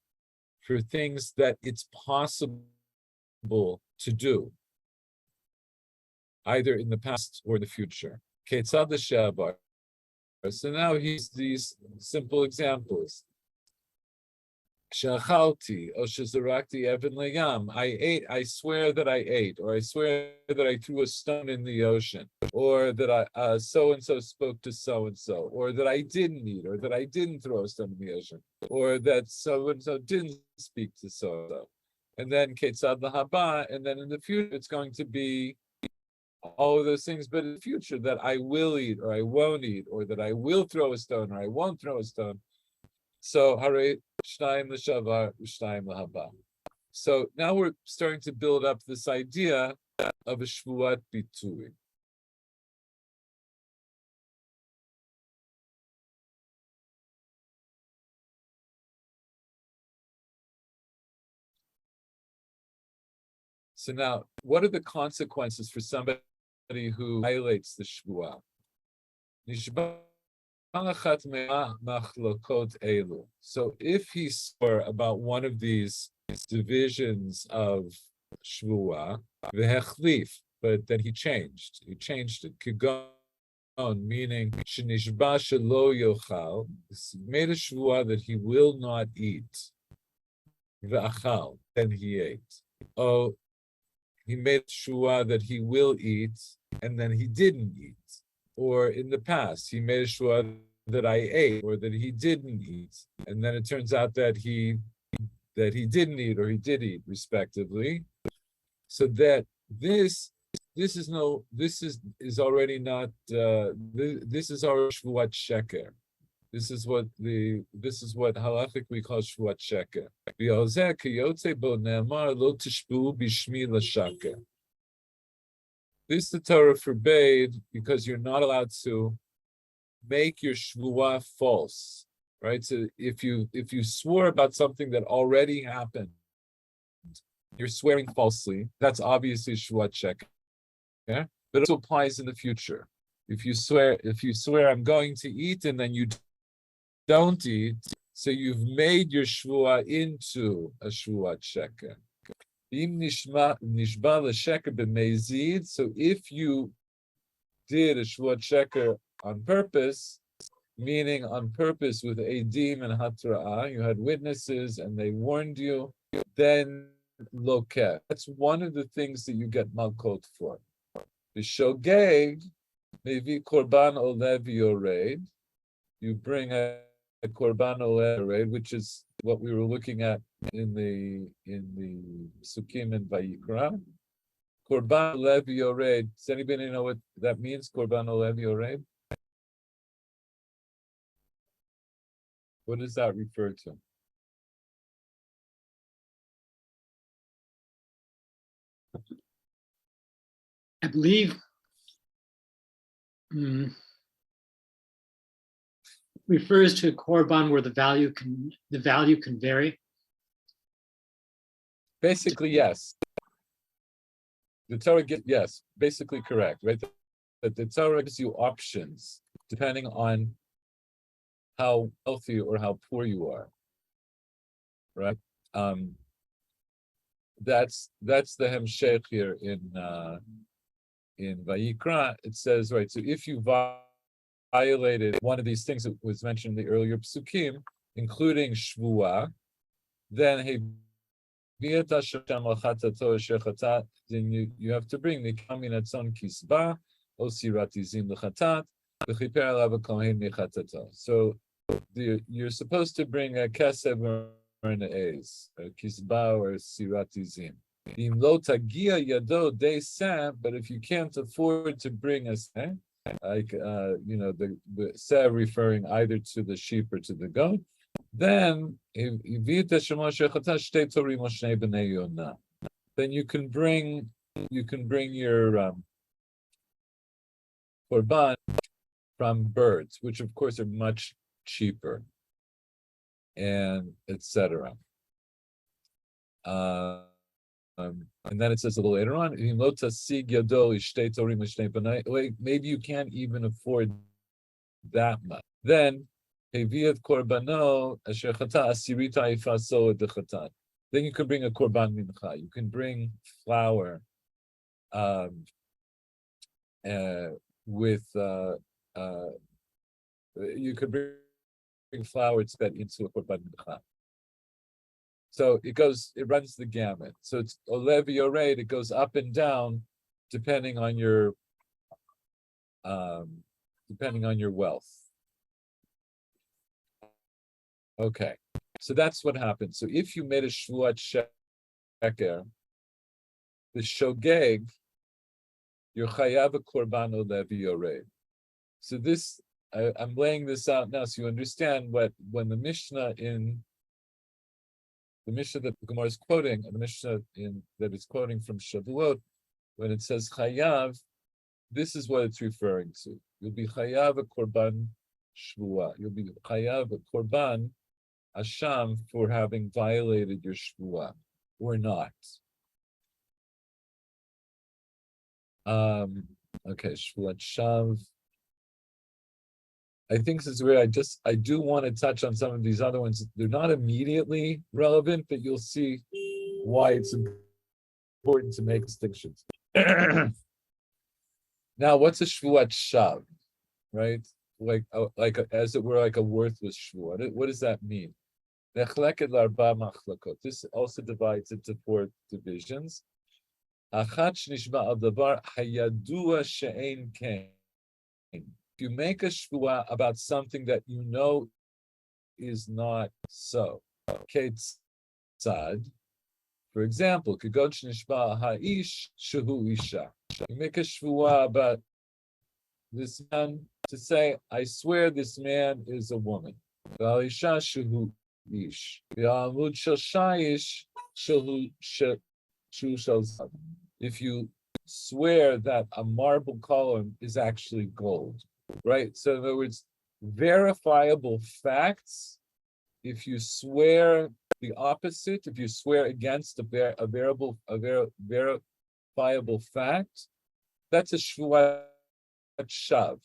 Speaker 1: for things that it's possible to do, either in the past or the future. Ketzad l'shavar. So now he's these simple examples. Shachalti, or shazarakti even layam. I ate, I swear that I ate, or I swear that I threw a stone in the ocean, or that I so-and-so spoke to so-and-so, or that I didn't eat, or that I didn't throw a stone in the ocean, or that so-and-so didn't speak to so-and-so. And then ketzad lahaba, and then in the future it's going to be all of those things, but in the future that I will eat, or I won't eat, or that I will throw a stone, or I won't throw a stone. So hare shtayim l'shavar u'shtayim lahaba. So now we're starting to build up this idea of a shvuat bitui. So now, what are the consequences for somebody who violates the shvuah? So if he swore about one of these divisions of shvuah, but then he changed it. Kigon, meaning shenishba shelo yochal, made a shvuah that he will not eat. Ve'achal, then he ate. Oh, he made a shvuah that he will eat, and then he didn't eat. Or in the past, he made a shvuah that I ate, or that he didn't eat, and then it turns out that he didn't eat or he did eat, respectively. So that this is already not this is our shvuat sheker. This is what halachically we call shvuat sheker. This the Torah forbade because you're not allowed to make your shvuah false, right? So if you swore about something that already happened, you're swearing falsely. That's obviously shvuat sheker. Yeah, but it also applies in the future. If you swear I'm going to eat and then you don't eat, so you've made your shvuah into a shvuat sheker. So if you did a shvuat sheker on purpose, meaning on purpose with edim and hatra'ah, you had witnesses and they warned you, then lokeh. That's one of the things that you get malkot for. The shogeg, maybe korban olev yored. You bring a korban olev yored, which is what we were looking at in the Sukkim and Vayikra. Korban olev yored. Does anybody know what that means? Korban olev yored. What does that refer to?
Speaker 3: I believe refers to a korban where the value can vary.
Speaker 1: Basically, yes. The Torah gives, yes, basically correct, right? That the Torah gives you options depending on how wealthy or how poor you are, right? That's the hemshech here in Vayikra. It says, right, so if you violated one of these things that was mentioned in the earlier psukim, including shvuah, then then you have to bring the kaminatzon kisba o siratizim lechatat v'chiper alav kohen mechatata. So you're supposed to bring a kesef or an ez, a kisba or a siratizim. Im lo tagia yado de seh, but if you can't afford to bring a seh, like the seh referring either to the sheep or to the goat, then then you can bring your korban from birds, which of course are much cheaper, and etc. And then it says a little later on, maybe you can't even afford that much. Then then you can bring a korban mincha. You can bring flour you could bring flour to that into a korban mincha. So it runs the gamut. So it's olev yored, it goes up and down depending on your wealth. Okay, so that's what happens. So if you made a shvuat sheker, the shogeg, you're chayav a korban olev yored. So this, I'm laying this out now so you understand when the Mishnah that the Gemara is quoting, and the Mishnah that is quoting from Shavuot, when it says chayav, this is what it's referring to. You'll be chayav a korban shvuah. You'll be chayav a korban asham for having violated your shvuah or not. Okay, shvuat shav. I think this is where I do want to touch on some of these other ones. They're not immediately relevant, but you'll see why it's important to make distinctions. Now, what's a shvuat shav, right? Like as it were, like a worthless shvuah. What does that mean? This also divides into 4 divisions. If you make a shvuah about something that you know is not so, for example, you make a shvuah about this man to say, I swear this man is a woman. If you swear that a marble column is actually gold, right? So in other words, verifiable facts, if you swear the opposite, if you swear against a verifiable fact, that's a shvuat shav.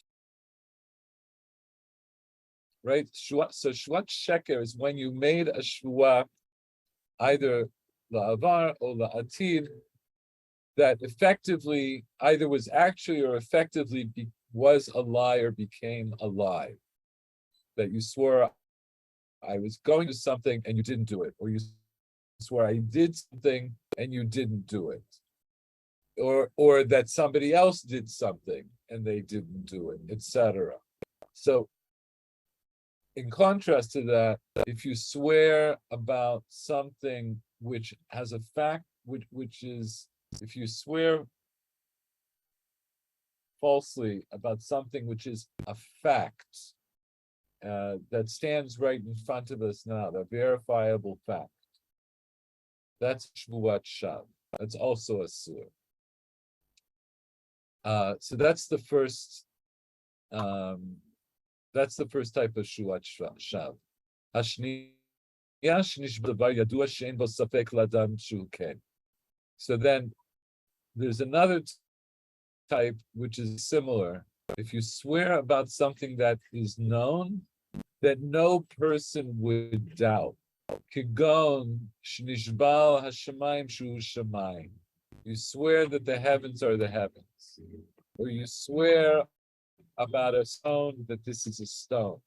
Speaker 1: Right? So shvuat sheker is when you made a shvuah either la'avar or la'atid that effectively either was actually or effectively was a lie or became a lie. That you swore I was going to something and you didn't do it, or you swore I did something and you didn't do it, or that somebody else did something and they didn't do it, etc. So, in contrast to that, if you swear about something which has a fact, which is, if you swear falsely about something which is a fact, that stands right in front of us now, the verifiable fact, that's shvuat shav. That's also a sur. So that's the first. That's the first type of shvuat shav. So then there's another type which is similar. If you swear about something that is known, that no person would doubt. Kigon shnishbal hashamayim shu shamayim. You swear that the heavens are the heavens, or you swear about a stone that this is a stone,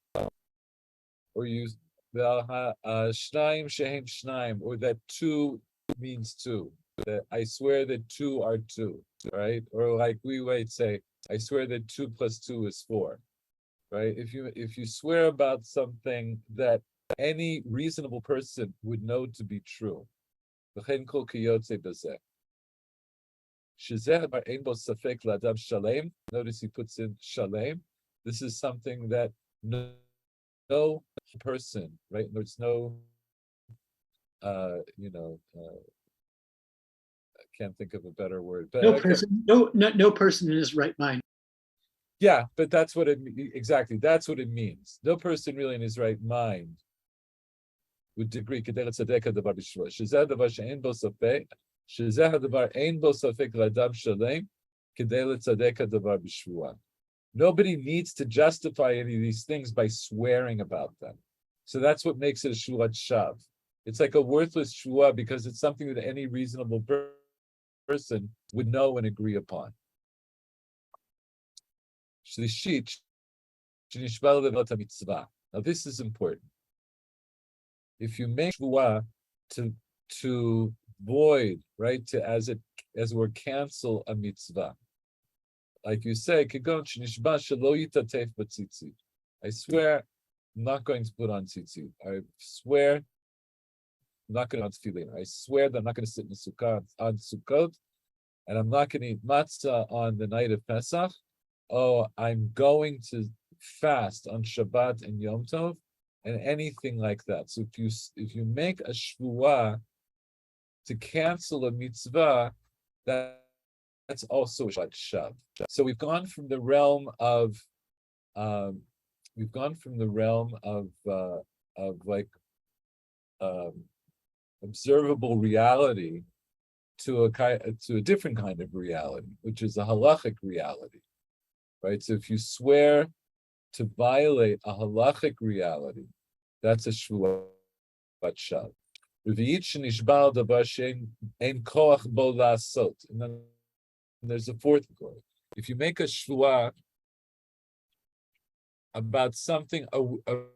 Speaker 1: or you shnayim shehem shnayim, or that two means two. That I swear that two are two, right? Or like we might say, I swear that 2 + 2 is 4, right? If you swear about something that any reasonable person would know to be true, notice he puts in shalem. This is something that no person, right? There's no, I can't think of a better word. But
Speaker 3: no person in his right mind.
Speaker 1: Yeah, but that's what exactly. That's what it means. No person really in his right mind would agree. Nobody needs to justify any of these things by swearing about them. So that's what makes it a shvuat shav. It's like a worthless shvuah because it's something that any reasonable person would know and agree upon. Now this is important. If you make shvuah to void, right, to as it were cancel a mitzvah, like you say, I swear I'm not going to put on tzitzit. I swear I'm not going to put on tefillin. I swear that I'm not going to sit in the sukkah on Sukkot, and I'm not going to eat matzah on the night of Pesach. Oh, I'm going to fast on Shabbat and Yom Tov, and anything like that. So if you make a shvuah to cancel a mitzvah, that's also a shav. So we've gone from the realm of observable reality to a different kind of reality, which is a halachic reality, right? So if you swear to violate a halachic reality, that's a shvuat shav. And then there's a fourth word. If you make a shvuah about something over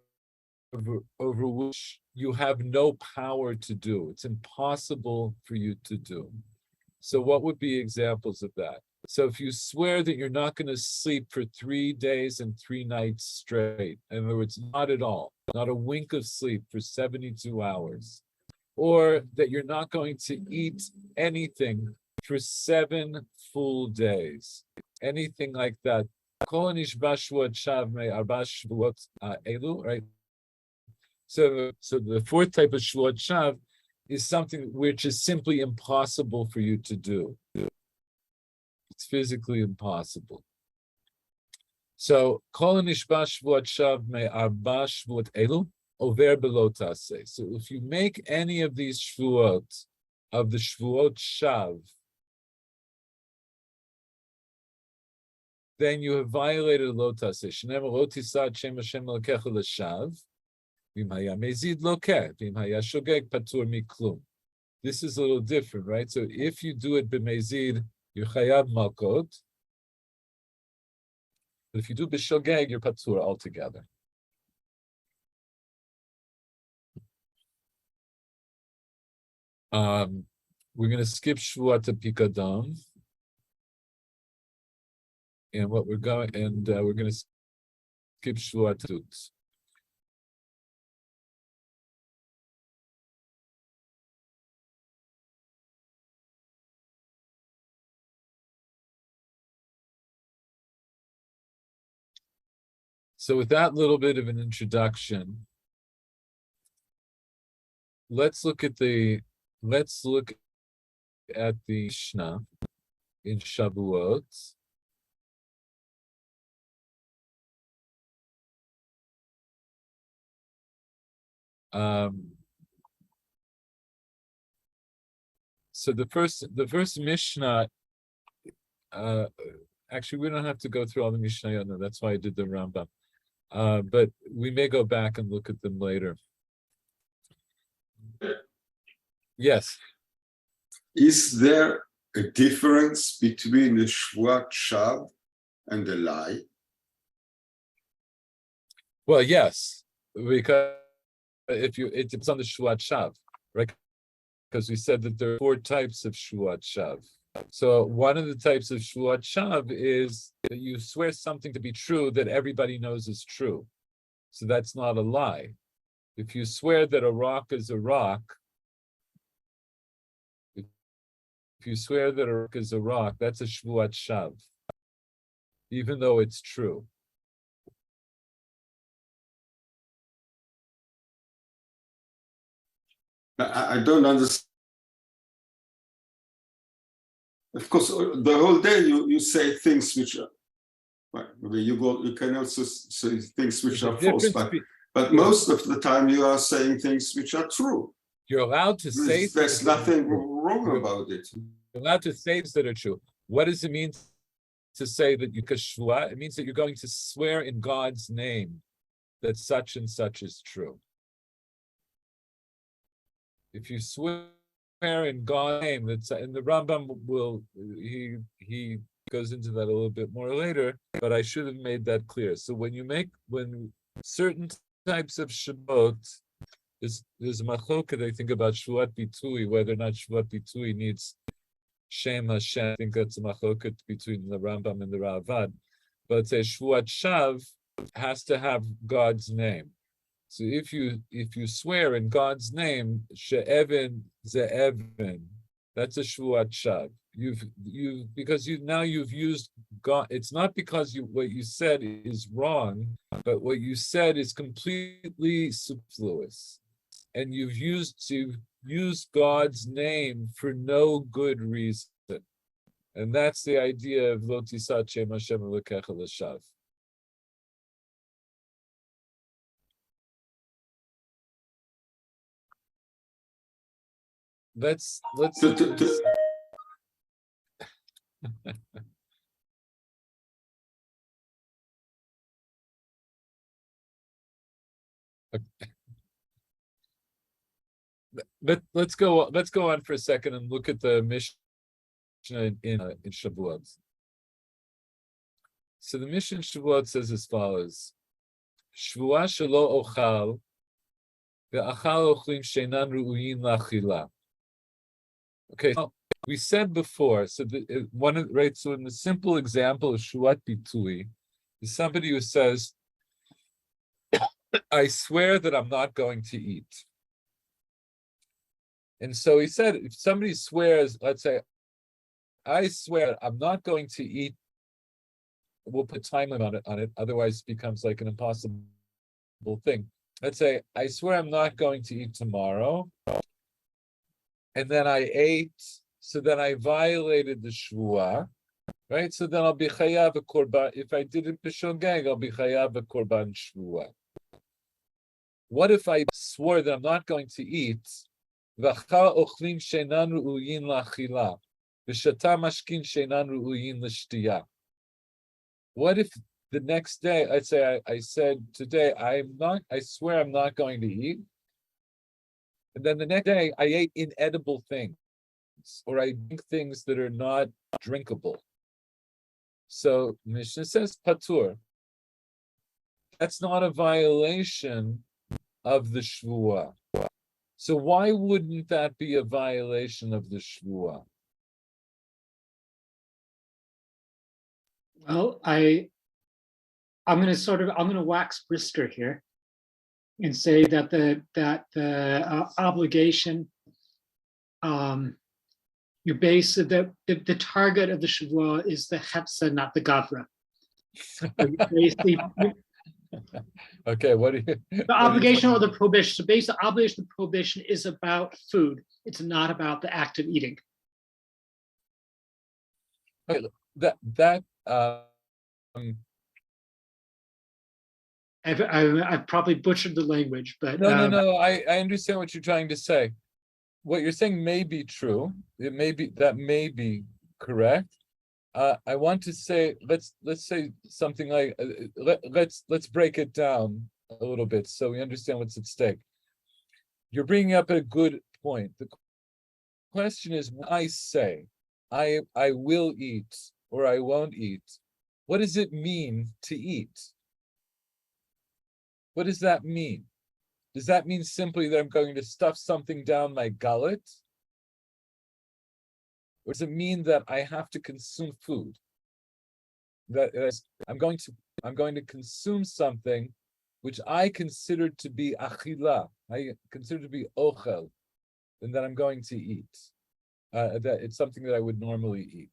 Speaker 1: which you have no power to do, it's impossible for you to do. So what would be examples of that? So if you swear that you're not going to sleep for 3 days and 3 nights straight, in other words, not at all, not a wink of sleep for 72 hours, or that you're not going to eat anything for 7 full days, anything like that. Right? So the fourth type of shvuat shav is something which is simply impossible for you to do. It's physically impossible. So kol nishba shvuat shav me'arba shvuot elu over below taseh. So if you make any of these shvuot of the shvuot shav, then you have violated lo taseh. Shneimar lo tisad shem Hashem elokecha l'shav. V'im haya mezid lokeh. V'im haya shogeg patur miklum. This is a little different, right? So if you do it b'mezid, you're chayav malkot. But if you do b'shogeg, you're patur altogether. We're going to skip Shvuat to Pikadon. And what we're going, and we're going to skip Shvuat to Tut. So with that little bit of an introduction, let's look at the Mishnah in Shavuot. So the first Mishnah, actually we don't have to go through all the Mishnayot. No, that's why I did the Rambam. But we may go back and look at them later. Yes.
Speaker 2: Is there a difference between the Shvuat Shav and the lie?
Speaker 1: Well, yes, because it depends on the Shvuat Shav, right? Because we said that there are 4 types of Shvuat Shav. So one of the types of Shvuat Shav is that you swear something to be true that everybody knows is true. So that's not a lie. If you swear that a rock is a rock, if you swear that a rock is a rock, that's a Shvuat Shav, even though it's true.
Speaker 2: I don't understand. Of course, the whole day you say things which are, well, you can also say things which are false, but most of the time you are saying things which are true.
Speaker 1: You're allowed to say
Speaker 2: there's nothing wrong about it.
Speaker 1: You're allowed to say things that are true. What does it mean to say that you kashvua? It means that you're going to swear in God's name that such and such is true. If you swear in God's name, that's, and the Rambam he goes into that a little bit more later, but I should have made that clear. So when certain types of Shabbat, there's a machloket, I think, about Shvuat Bitui, whether or not Shvuat Bitui needs Shem Hashem. I think that's a machloket between the Rambam and the Ravad. But say Shvuat Shav has to have God's name. So if you swear in God's name, She'evin Ze'evin, that's a Shvuat Shav. You've used God. It's not because what you said is wrong, but what you said is completely superfluous, and you've used God's name for no good reason, and that's the idea of Lo Tisat Shem Hashem Elokecha L'Shav. Let's let's go on for a second and look at the Mishnah in Shavuot. So the Mishnah in Shavuot says as follows: Shvuah shelo ochal ve'achal ochlim sheinan ru'uyin la'achila. Okay, so we said before. So so in the simple example of Shvuat Bitui, is somebody who says, "I swear that I'm not going to eat." And so he said, if somebody swears, let's say, I swear I'm not going to eat, we'll put time limit on it, otherwise it becomes like an impossible thing. Let's say, I swear I'm not going to eat tomorrow, and then I ate, so then I violated the shvuah, right? So then I'll be chayav a korban. If I did it b'shogeg, I'll be chayav a korban shvuah. What if I swore that I'm not going to eat? V'achal ochlim sheinan ru'uyin la'achila, v'shata mashkin sheinan ru'uyin l'shtiyah. What if the next day, I'd say I said today I swear I'm not going to eat, and then the next day I ate inedible things, or I drink things that are not drinkable. So Mishnah says patur. That's not a violation of the shvuah. So why wouldn't that be a violation of the shvuah?
Speaker 3: Well, I'm going to wax brisker here and say that the obligation, your base of the target of the shavua is the hepsa, not the gavra. So basically,
Speaker 1: Okay, what do you?
Speaker 3: the obligation or the prohibition. So basically, the obligation of prohibition is about food. It's not about the act of eating.
Speaker 1: Okay,
Speaker 3: I've probably butchered the language, but
Speaker 1: no. I understand what you're trying to say. What you're saying may be true. That may be correct. I want to say let's say something like let's break it down a little bit so we understand what's at stake. You're bringing up a good point. The question is, when I say I will eat or I won't eat, what does it mean to eat? What does that mean? Does that mean simply that I'm going to stuff something down my gullet? Or does it mean that I have to consume food? That is, I'm going to consume something which I consider to be achila, I consider to be ochel, and that I'm going to eat. That it's something that I would normally eat.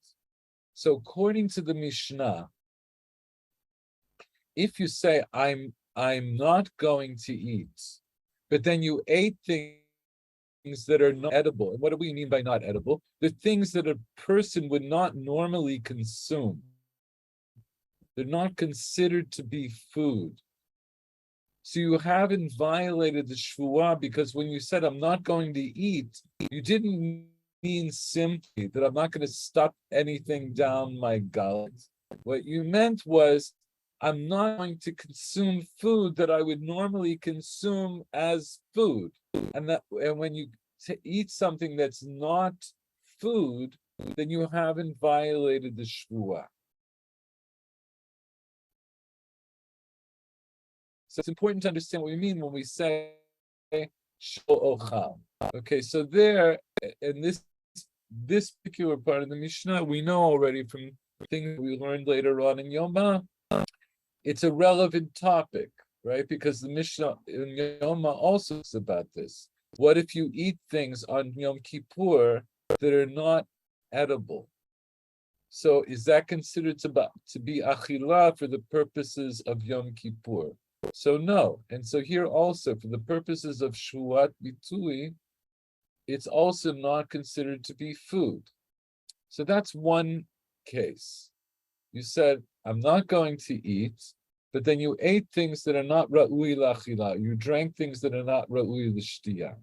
Speaker 1: So according to the Mishnah, if you say I'm not going to eat, but then you ate things that are not edible. And what do we mean by not edible? The things that a person would not normally consume. They're not considered to be food. So you haven't violated the shvuah, because when you said I'm not going to eat, you didn't mean simply that I'm not going to stuff anything down my gullet. What you meant was I'm not going to consume food that I would normally consume as food. And when you eat something that's not food, then you haven't violated the shvuah. So it's important to understand what we mean when we say shel ochal. Okay, so there, in this particular part of the Mishnah, we know already from things we learned later on in Yoma, it's a relevant topic, right? Because the Mishnah in Yoma also is about this. What if you eat things on Yom Kippur that are not edible? So is that considered to be achila for the purposes of Yom Kippur? So no. And so here also, for the purposes of Shuvat Bitui, it's also not considered to be food. So that's one case. You said, I'm not going to eat, but then you ate things that are not ra'ui lachila. You drank things that are not ra'ui l'shtiyah.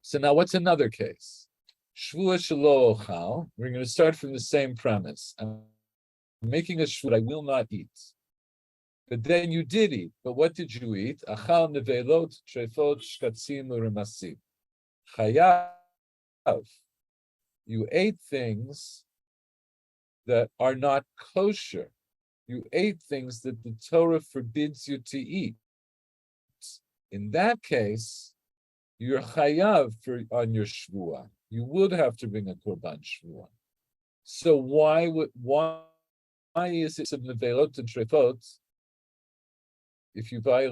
Speaker 1: So now what's another case? Shvua shelo ochal. We're going to start from the same premise. I'm making a shvua, I will not eat. But then you did eat. But what did you eat? Achal nevelot, trefot, shkatzim, uremasim. Chayav. You ate things that are not kosher. You ate things that the Torah forbids you to eat. In that case, you're chayav on your shvuah. You would have to bring a korban shvuah. So why is it nevelot and trefot? If you by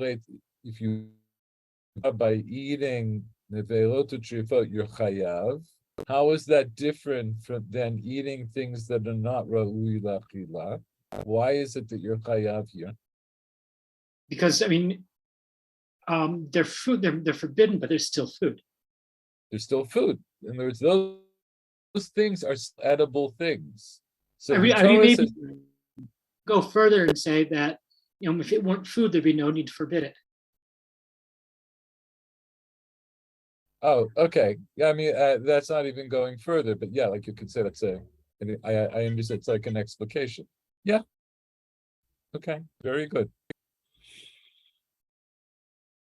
Speaker 1: eating nevelot and trefot, you're chayav. How is that different than eating things that are not ra'ui lachila? Why is it that you're chayav here?
Speaker 3: because I mean, they're food. They're forbidden, but they're still food.
Speaker 1: They're still food. In other words, those things are edible things. So the Torah
Speaker 3: maybe
Speaker 1: says,
Speaker 3: go further and say that, if it weren't food, there'd be no need to forbid it.
Speaker 1: oh, okay. Yeah, I mean, that's not even going further, but yeah, like you could say that's I understand it's like an explication. Yeah. Okay, very good.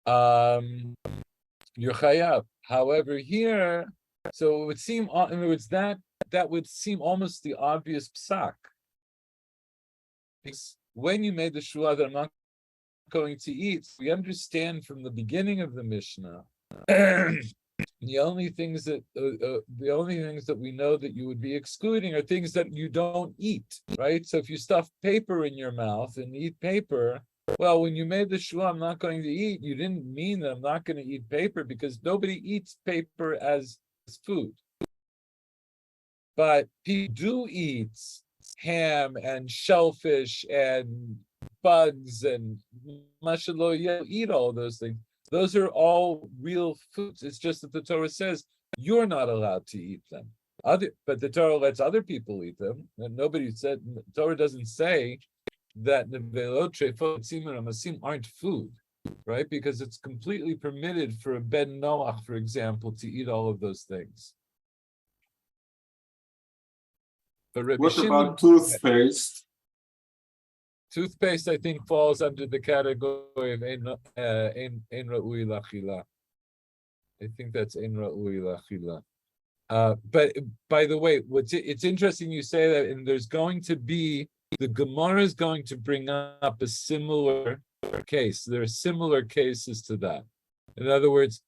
Speaker 1: You're chayav. However, here So it would seem, in other words, that would seem almost the obvious psak. Because when you made the shua that I'm not going to eat, we understand from the beginning of the Mishnah. The only things that we know that you would be excluding are things that you don't eat, right? So if you stuff paper in your mouth and eat paper, well, when you made the shua, I'm not going to eat, you didn't mean that I'm not going to eat paper because nobody eats paper as food. But people do eat ham and shellfish and bugs and mashallah, you eat all those things. Those are all real foods. It's just that the Torah says you're not allowed to eat them. But the Torah lets other people eat them. And nobody said, the Torah doesn't say that nevelot trefot masim aren't food, right? Because it's completely permitted for a ben Noach, for example, to eat all of those things. But Rabbi
Speaker 2: What
Speaker 1: Shimon,
Speaker 2: about toothpaste?
Speaker 1: Toothpaste, I think, falls under the category of ein ra'ui lachila. I think that's ein ra'ui lachila. But by the way, it's interesting you say that, and there's going to be, the Gemara is going to bring up a similar case. There are similar cases to that. In other words,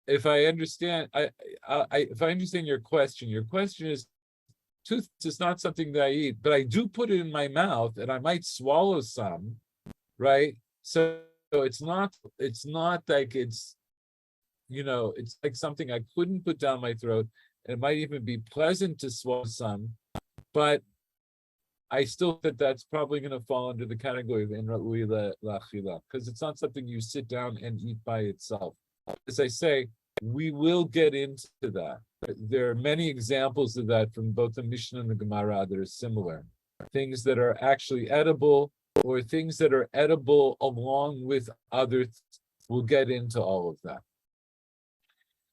Speaker 1: if I understand, if I understand your question is, toothpaste is not something that I eat, but I do put it in my mouth and I might swallow some, right? So it's not like it's, it's like something I couldn't put down my throat. It might even be pleasant to swallow some, but I still think that's probably going to fall under the category of in ra'ui la'achila, because it's not something you sit down and eat by itself. As I say, we will get into that. There are many examples of that from both the Mishnah and the Gemara that are similar. Things that are actually edible, or things that are edible along with others. We'll get into all of that.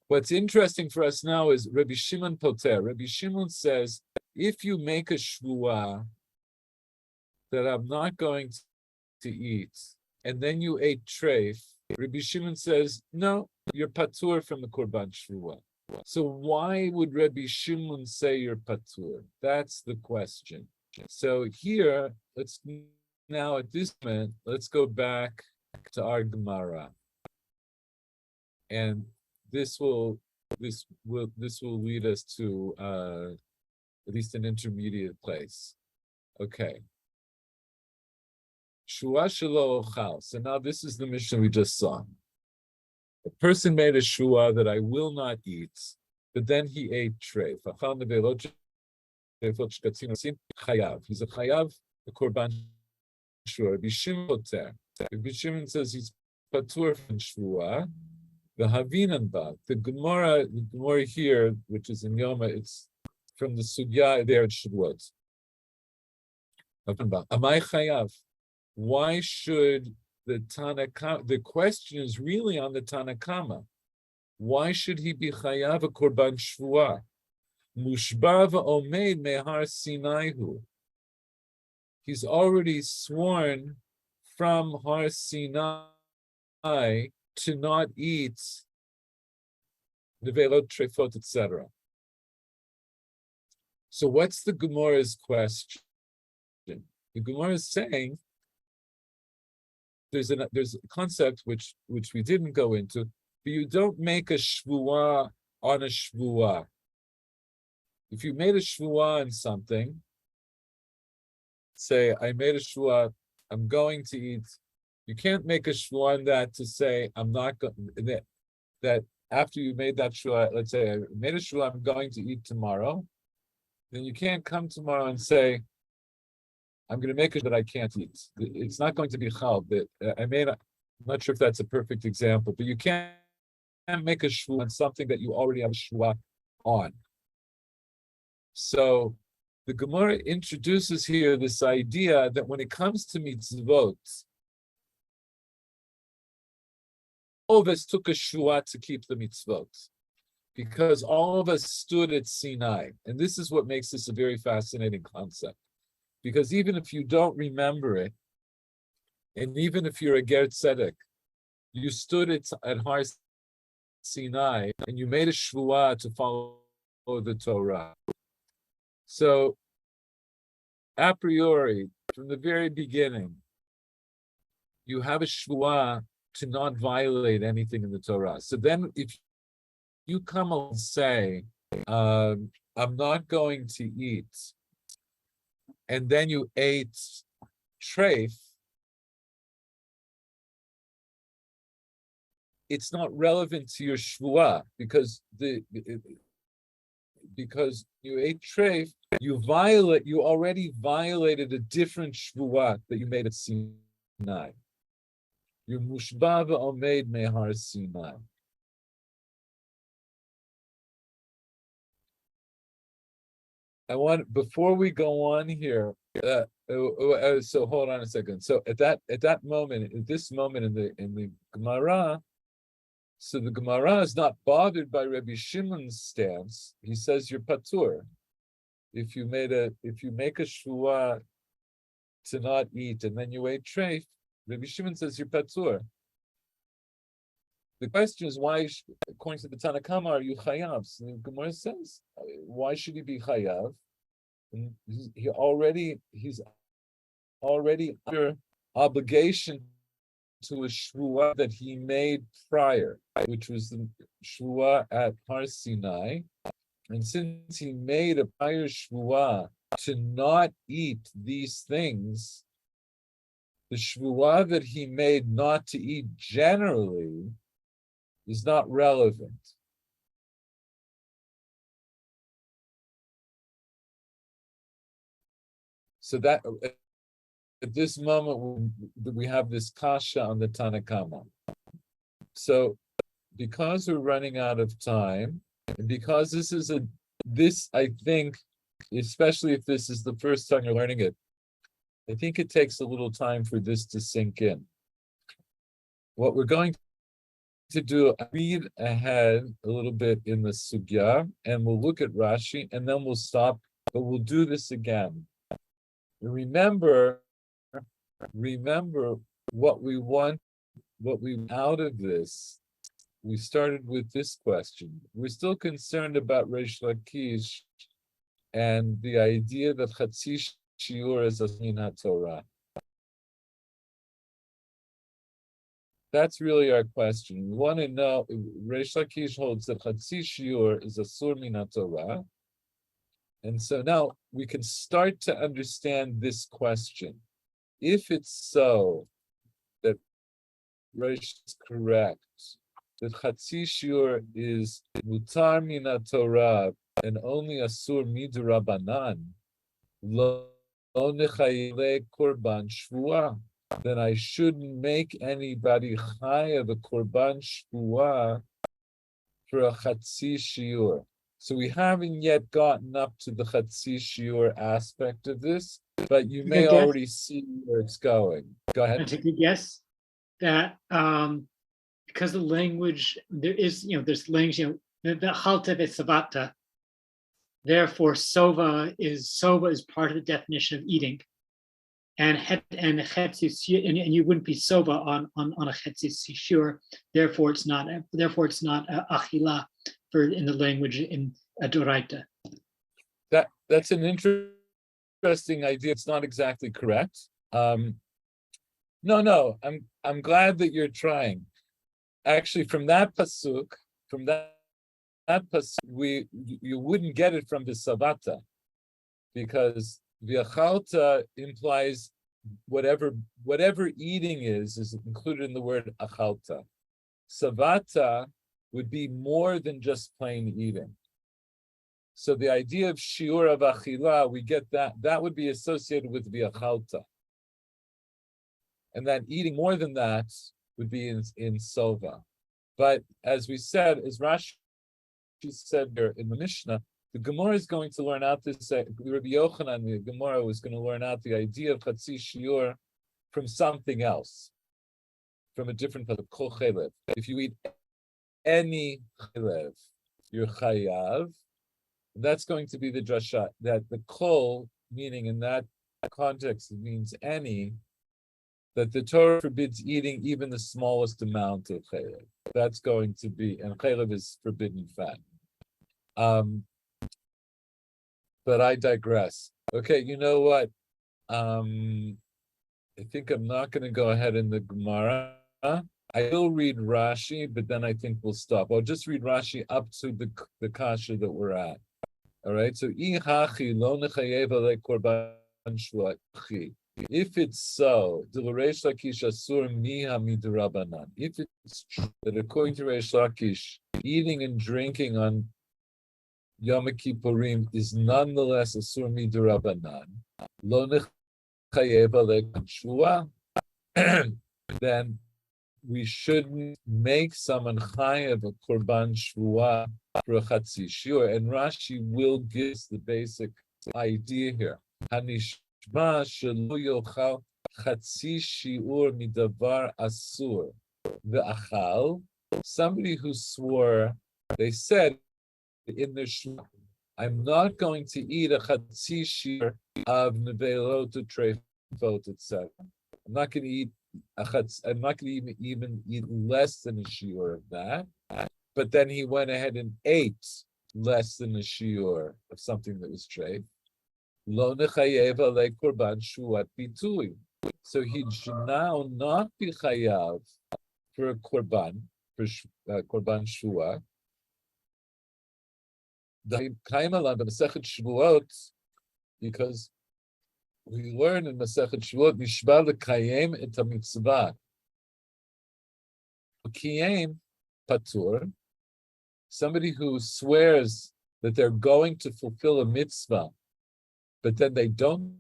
Speaker 1: What's interesting for us now is Rabbi Shimon Poter. Rabbi Shimon says, if you make a shvuah that I'm not going to eat, and then you ate treif, Rabbi Shimon says, no, you're patur from the korban shvuah. So why would Rabbi Shimon say you're patur? That's the question. So here, now at this moment, let's go back to our Gemara, and this will lead us to at least an intermediate place. Okay. Shua shelo ochal. So now this is the Mishnah we just saw. A person made a shua that I will not eat, but then he ate treif. He's a chayav, a korban shua. Rabbi Shimon says he's patur from shua. The Havinan ba, the Gemara here, which is in Yoma, it's from the Sugya there at Shavuot. Amai chayav. Why should the Tanakama? The question is really on the Tanakama. Why should he be chayav a korban shvuah? Mushba v'omeid mehar Sinaihu. He's already sworn from Har Sinai to not eat nevelot trefot, etc. So what's the Gemara's question? The Gemara is saying there's a concept which we didn't go into, but you don't make a shvuah on a shvuah. If you made a shvuah on something, say I made a shvuah, I'm going to eat. You can't make a shvuah on that to say I'm not going that after you made that shvuah, let's say I made a shvuah, I'm going to eat tomorrow. Then you can't come tomorrow and say I'm going to make it that I can't eat. It's not going to be chal. I'm not sure if that's a perfect example, but you can't make a shvuah on something that you already have a shvuah on. So the Gemara introduces here this idea that when it comes to mitzvot, all of us took a shvuah to keep the mitzvot, because all of us stood at Sinai. And this is what makes this a very fascinating concept. Because even if you don't remember it, and even if you're a Ger Tzedek, you stood at Har Sinai and you made a shvuah to follow the Torah. So, a priori, from the very beginning, you have a shvuah to not violate anything in the Torah. So then if you come and say, I'm not going to eat, and then you ate treif, it's not relevant to your shvuah because because you ate treif, you already violated a different shvuah that you made at Sinai. You're mushba v'omed mehar Sinai. Before we go on here, so hold on a second. So at this moment in the Gemara, so the Gemara is not bothered by Rabbi Shimon's stance. He says you're patur. If you make a shvuah to not eat and then you ate treif, Rabbi Shimon says you're patur. The question is why, according to the Tanna Kama, are you chayav? So the Gemara says, why should he be chayav? And he's already under obligation to a shvuah that he made prior, which was the shvuah at Har Sinai. And since he made a prior shvuah to not eat these things, the shvuah that he made not to eat generally is not relevant. So that at this moment we have this kasha on the Tanna Kama. So because we're running out of time, and because this I think, especially if this is the first time you're learning it, I think it takes a little time for this to sink in. What we're going to do, read ahead a little bit in the sugya, and we'll look at Rashi, and then we'll stop, but we'll do this again. Remember what we want, out of this. We started with this question. We're still concerned about Reish Lakish and the idea that Chatzi Shiur is a Min HaTorah. That's really our question. We want to know, Reish Lakish holds that Chatzi Shiur is a Sur Min HaTorah. And so now we can start to understand this question. If it's so that Reish is correct, that Chatzi Shiur is Mutar Min HaTorah and only Asur Midrabanan, Lo Nechayile Korban Shvuah, then I shouldn't make anybody chaya the Korban Shvuah for a Chatzi Shiur. So we haven't yet gotten up to the Chatzi Shiur aspect of this, but you may already see where it's going. Go ahead.
Speaker 3: I take a guess that because the language, there's language, the halta vesavata, therefore sova is part of the definition of eating. And you wouldn't be sova on a chetzi shiur, therefore it's not achila in the language in a doraita.
Speaker 1: That's an interesting idea. It's not exactly correct. No, I'm glad that you're trying. Actually, from that pasuk, you wouldn't get it from the savata, because v'achalta implies whatever eating is included in the word achalta. Savata would be more than just plain eating. So the idea of shiur of achila, we get that would be associated with v'achalta. And then eating more than that would be in sova. But as we said, as Rashi said here in the Mishnah, the Gemara is going to learn out this. Rabbi Yochanan, the Gemara was going to learn out the idea of Chatzi Shiur from something else, from a different kol chelev. If you eat any chelev, you're chayav. And that's going to be the drasha, that the kol, meaning in that context, it means any, that the Torah forbids eating even the smallest amount of chelev. That's going to be, and chelev is forbidden fat. but I digress. Okay, you know what? I think I'm not going to go ahead in the Gemara. I will read Rashi, but then I think we'll stop. I'll just read Rashi up to the kasha that we're at. All right. So if it's so, if it's true that according to Reish Lakish, eating and drinking on Yom Kippurim is nonetheless a sur midurabanan, lo nechayeva lekshua, then we shouldn't make someone chayev a korban shvua for a chatzi shiur. And Rashi will give us the basic idea here. Hanishma shelo yochal chatzi shiur midavar asur ve'achal. Somebody who swore, they said in their shvua, I'm not going to eat a chatzi shiur of nevelot, treifot, etc. I'm not going to eat I'm not going to even eat less than a shiur of that. But then he went ahead and ate less than a shiur of something that was treif. Lo nechayeva le korban shuat bitui. So he should now not be chayav for a korban, for korban shua. The kaimalan the Masechet Shavuot, because we learn in Masechet Shavuot, Nishba lekayem et mitzvah. Kiyem patur, somebody who swears that they're going to fulfill a mitzvah, but then they don't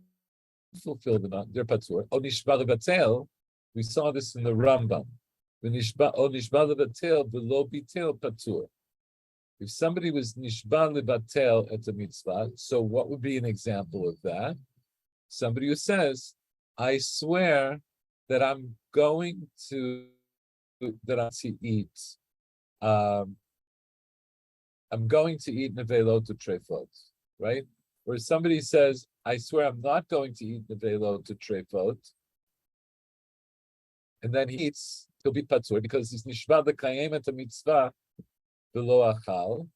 Speaker 1: fulfill their patur. O nishba levatel, we saw this in the Rambam. O nishba levatel v'lo bitel patur. If somebody was nishba levatel et a mitzvah, so what would be an example of that? Somebody who says, I swear that I'm going to eat, I'm going to eat nevelot to treifot, right? Or somebody says, I swear I'm not going to eat nevelot to treifot, and then he eats, he'll be patur, because he's nishba l'kayem et mitzvah v'lo achal.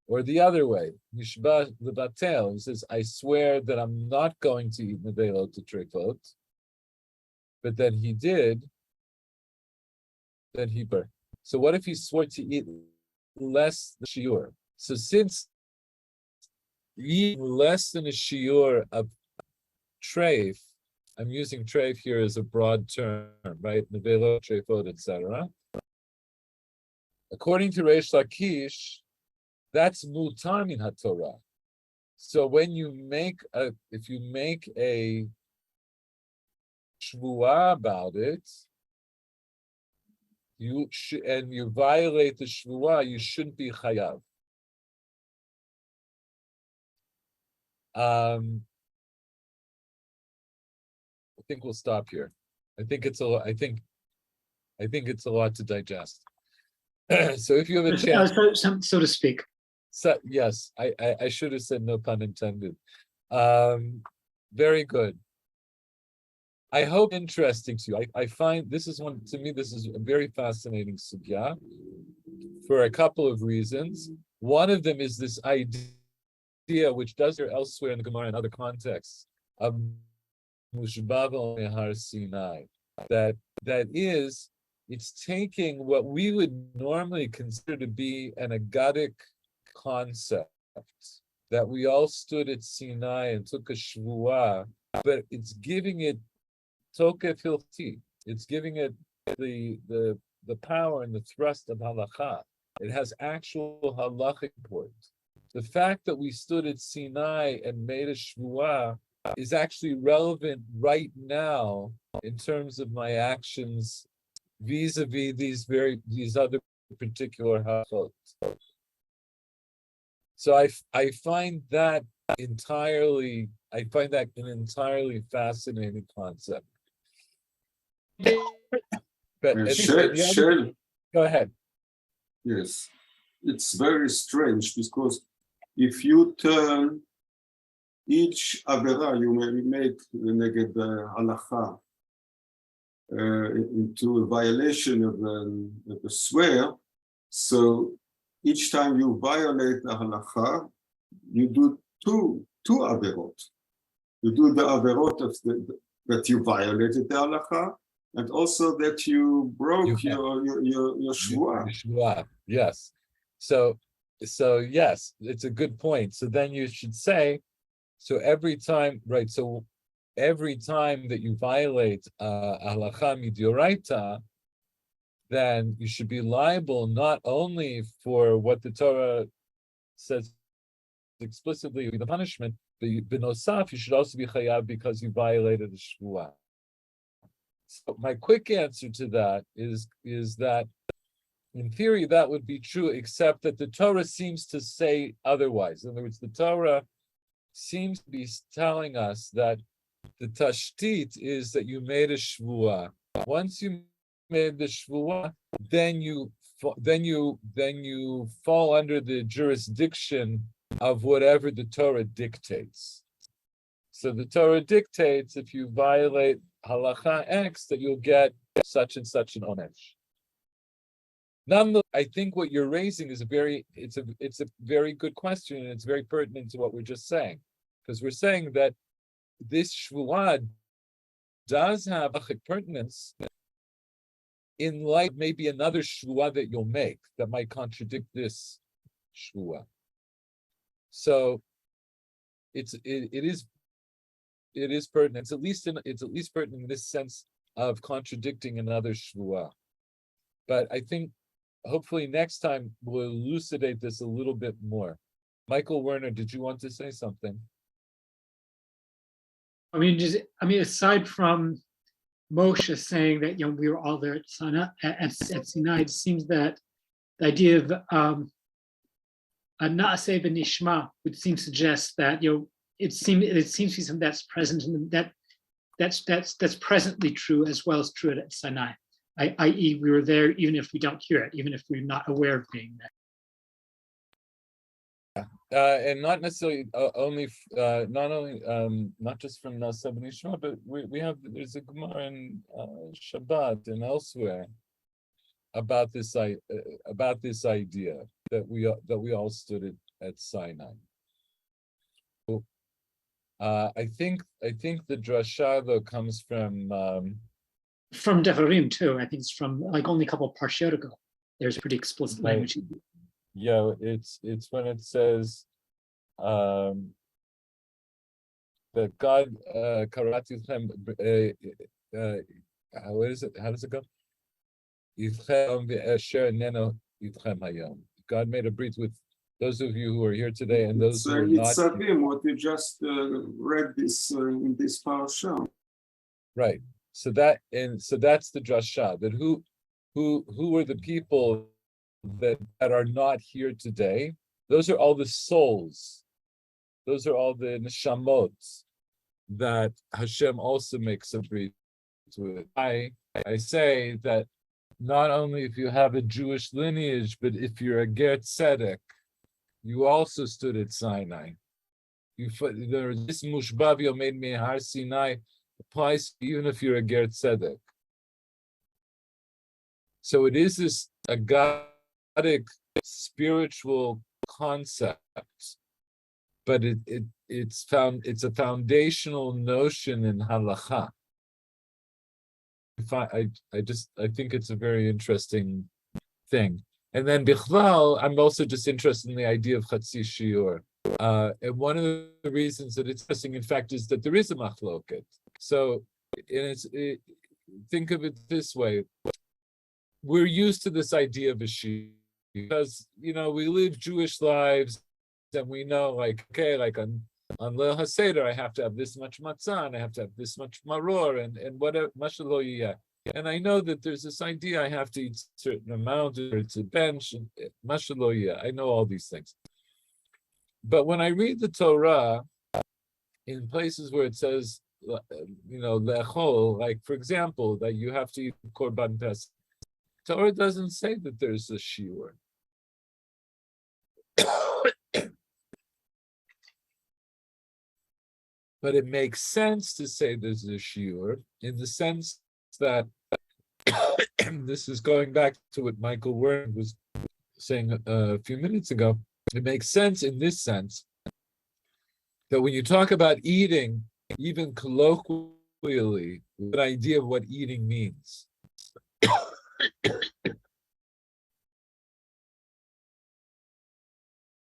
Speaker 1: Or the other way, Nishba levatel, he says, I swear that I'm not going to eat nevelot to treifot, but then he did, then he burned. So what if he swore to eat less than a shiur? So since eating less than a shiur of treif, I'm using treif here as a broad term, right? Nevelot, treifot, etc. According to Reish Lakish, that's mutar min haTorah. So when you if you make a shvuah about it, and you violate the shvuah, you shouldn't be chayav. I think we'll stop here. I think it's a lot to digest. So if you have a chance,
Speaker 3: so to speak.
Speaker 1: So, yes, I should have said no pun intended. Very good. I hope interesting to you. I find this is this is a very fascinating sugya for a couple of reasons. One of them is this idea, which does appear elsewhere in the Gemara and other contexts, of Mushbav Har Sinai. That is, it's taking what we would normally consider to be an agadic concept, that we all stood at Sinai and took a shvuah, but it's giving it tokef hilti. It's giving it the power and the thrust of halacha. It has actual halachic import. The fact that we stood at Sinai and made a shvuah is actually relevant right now in terms of my actions vis-a-vis these other particular halachot. So I find that an entirely fascinating concept. But go ahead.
Speaker 2: Yes, it's very strange, because if you turn each avera you may make neged halacha into a violation of the swear, so each time you violate the halacha, you do two averot. You do the averot of that you violated the halacha, and also that you broke your shvuah.
Speaker 1: Shvuah, yes. So yes, it's a good point. So then you should say, so every time, right? So every time that you violate halacha midioraita, then you should be liable not only for what the Torah says explicitly, the punishment, but b'nosaf, you should also be chayav because you violated the shvuah. So my quick answer to that is that in theory that would be true, except that the Torah seems to say otherwise. In other words, the Torah seems to be telling us that the tashtit is that you made a shvuah. Once you made the shvuah, then you fall under the jurisdiction of whatever the Torah dictates. So the Torah dictates if you violate halacha X that you'll get such and such an onesh. Nonetheless, I think what you're raising is it's a very good question, and it's very pertinent to what we're just saying, because we're saying that this shvuah does have a pertinence in light of maybe another shvuah that you'll make that might contradict this shvuah. So it is pertinent. It's at least pertinent in this sense of contradicting another shvuah. But I think hopefully next time we'll elucidate this a little bit more. Michael Werner, did you want to say something?
Speaker 3: Aside from Moshe saying that we were all there at Sinai, it seems that the idea of Naaseh v'nishma would seem to suggest that it seems to be something that's present in that's presently true as well as true at Sinai. I.e., we were there even if we don't hear it, even if we're not aware of being
Speaker 1: there. And not necessarily not just from Naaseh v'nishma, but there's a Gemara in Shabbat and elsewhere about this idea that we all stood at Sinai. I think the drasha though comes from
Speaker 3: Devarim too. I think it's from like only a couple of parshiot ago. There's pretty explicit language.
Speaker 1: Yeah, it's when it says that God karati lechem. What is it? How does it go? God made a brit with those of you who are here today and those who are not.
Speaker 2: What you just read this in this parsha.
Speaker 1: Right. So that's the drasha. That who are the people that are not here today? Those are all the souls. Those are all the neshamot that Hashem also makes a brit with. I say that not only if you have a Jewish lineage, but if you're a Ger Tzedek, you also stood at Sinai. This mushbav yomed mehar Sinai applies even if you're a Ger Tzedek. So it is this agadic spiritual concept, but it's a foundational notion in halacha. I think it's a very interesting thing. And then bichlal, I'm also just interested in the idea of chatzi shiur. And one of the reasons that it's interesting, in fact, is that there is a machloket. So think of it this way. We're used to this idea of a shiur because, we live Jewish lives and we know like on Leil HaSeder, I have to have this much matzah, and I have to have this much maror, and whatever, mashalo yiyah. And I know that there's this idea I have to eat a certain amount, or it's a bench, and mashalo yiyah. I know all these things. But when I read the Torah, in places where it says, lechol, like for example, that you have to eat korban pesach, Torah doesn't say that there's a shiur. But it makes sense to say there's a shiur in the sense that this is going back to what Michael Werner was saying a few minutes ago. It makes sense in this sense that when you talk about eating, even colloquially, an idea of what eating means.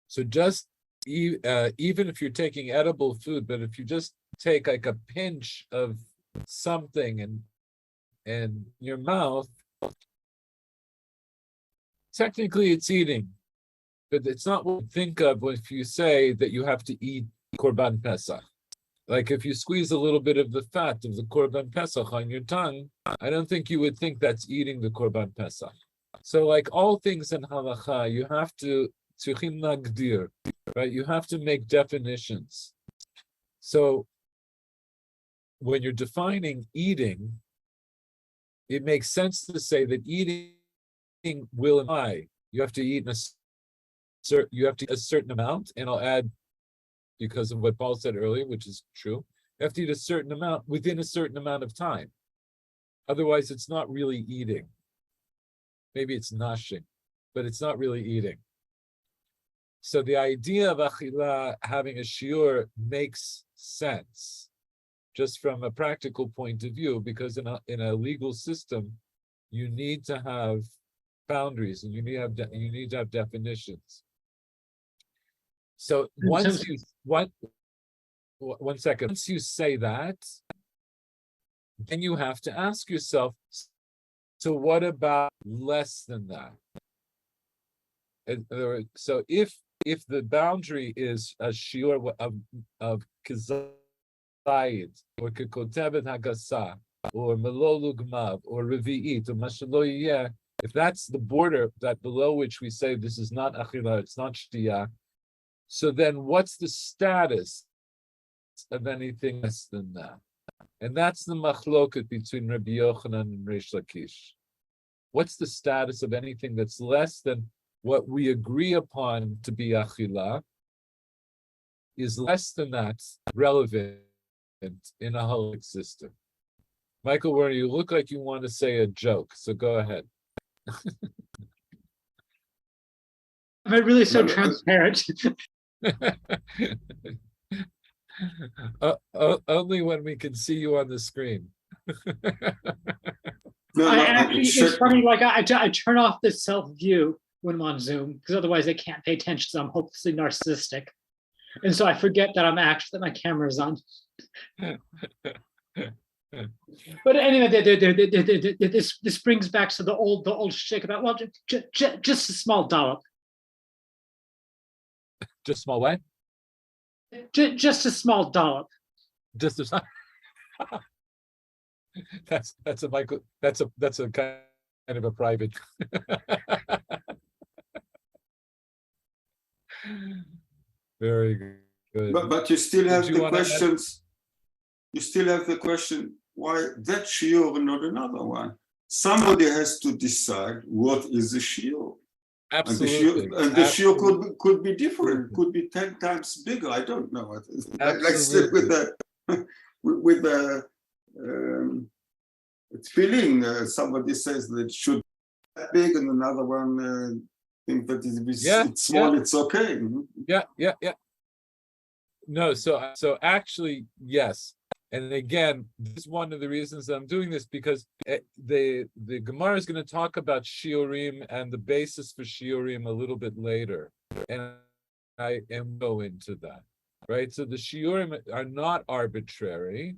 Speaker 1: So just even if you're taking edible food, but if you just take like a pinch of something and your mouth, technically it's eating, but it's not what you think of if you say that you have to eat Korban Pesach. Like if you squeeze a little bit of the fat of the Korban Pesach on your tongue, I don't think you would think that's eating the Korban Pesach. So like all things in halacha, you have to tzrichim nagdir, right? You have to make definitions. So when you're defining eating, it makes sense to say that eating will imply you have to eat a certain amount, and I'll add, because of what Paul said earlier, which is true, you have to eat a certain amount within a certain amount of time. Otherwise, it's not really eating. Maybe it's nashing, but it's not really eating. So the idea of achila having a shiur makes sense, just from a practical point of view, because in a legal system, you need to have boundaries and you need to have definitions. So once you one second, once you say that, then you have to ask yourself, so what about less than that? So if the boundary is a shiur of kizayid or kikotevet hagasa or melolu gmav or revi'it or mashalo yeh, if that's the border that below which we say this is not achila, it's not shtiyah, so then what's the status of anything less than that? And that's the machloket between Rabbi Yochanan and Reish Lakish. What's the status of anything that's less than what we agree upon to be achila? Is less than that relevant in a halachic system? Michael Werner, you look like you want to say a joke, so go ahead.
Speaker 3: Am I really so transparent?
Speaker 1: Only when we can see you on the screen.
Speaker 3: It's funny, like I turn off the self-view when I'm on Zoom, because otherwise I can't pay attention, so I'm hopelessly narcissistic. And so I forget that that my camera is on. But anyway, this brings back to the old shtick about, well, just a small dollop.
Speaker 1: Just small way?
Speaker 3: Just a small dollop.
Speaker 1: Just a that's a Michael, that's a kind of a private. Very good.
Speaker 2: But you still have the questions. You still have the question, why that shiur and not another one? Somebody has to decide what is the shiur.
Speaker 1: Absolutely.
Speaker 2: And the shiur could be different, could be 10 times bigger. I don't know. Like still with the feeling, somebody says that it should be that big, and another one think that it's small, it's okay.
Speaker 1: Yeah. No, so actually, yes. And again, this is one of the reasons that I'm doing this, because the Gemara is going to talk about shiurim and the basis for shiurim a little bit later, and I am go into that, right? So the shiurim are not arbitrary;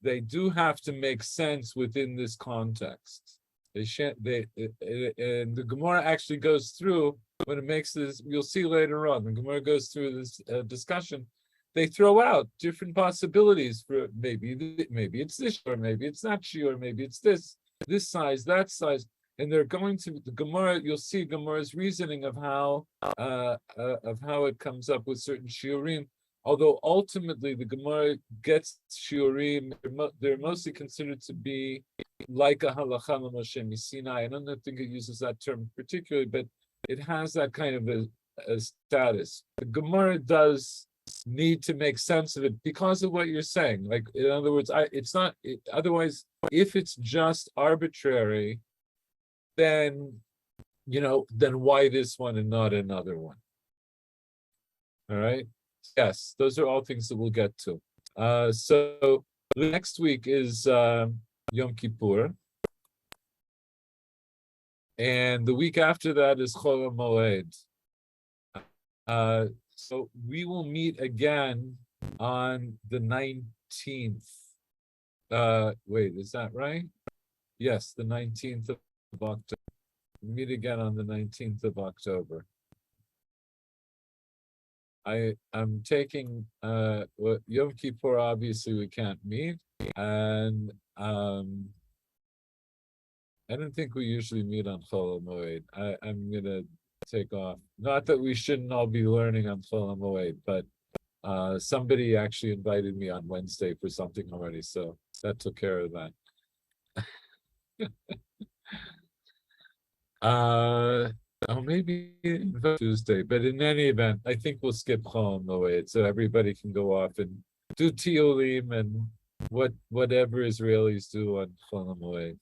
Speaker 1: they do have to make sense within this context. And the Gemara actually goes through, when it makes this, you'll see later on. The Gemara goes through this discussion. They throw out different possibilities for maybe it's this, or maybe it's not shiur, maybe it's this size, that size, and they're going to the Gemara. You'll see Gemara's reasoning of how it comes up with certain shiurim. Although ultimately the Gemara gets shiurim, they're mostly considered to be like a halacha Moshe Sinai. I don't think it uses that term particularly, but it has that kind of a status. The Gemara does need to make sense of it because of what you're saying. Like, in other words, otherwise, if it's just arbitrary, then why this one and not another one? All right. Yes, those are all things that we'll get to. So next week is Yom Kippur. And the week after that is Chol HaMoed. So we will meet again on the 19th. Wait, is that right? Yes, the 19th of October. We'll meet again on the 19th of October. I'm taking Yom Kippur, obviously we can't meet, and I don't think we usually meet on Chol HaMoed. I'm gonna take off. Not that we shouldn't all be learning on Chol HaMoed, but somebody actually invited me on Wednesday for something already, so that took care of that. Oh, maybe Tuesday, but in any event, I think we'll skip Chol HaMoed so everybody can go off and do Tiolim and whatever Israelis do on Chol HaMoed.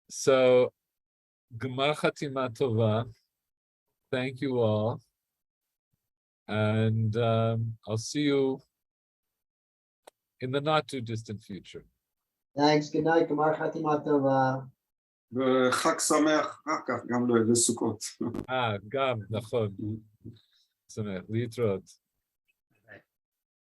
Speaker 1: So, Gemar Chatima Tova. Thank you all, and I'll see you in the not too distant future.
Speaker 4: Thanks, good night, Gemar Chatima Tova.
Speaker 2: וחג שמח אחר כך גם לסוכות.
Speaker 1: גם, נכון. שמח, להתראות.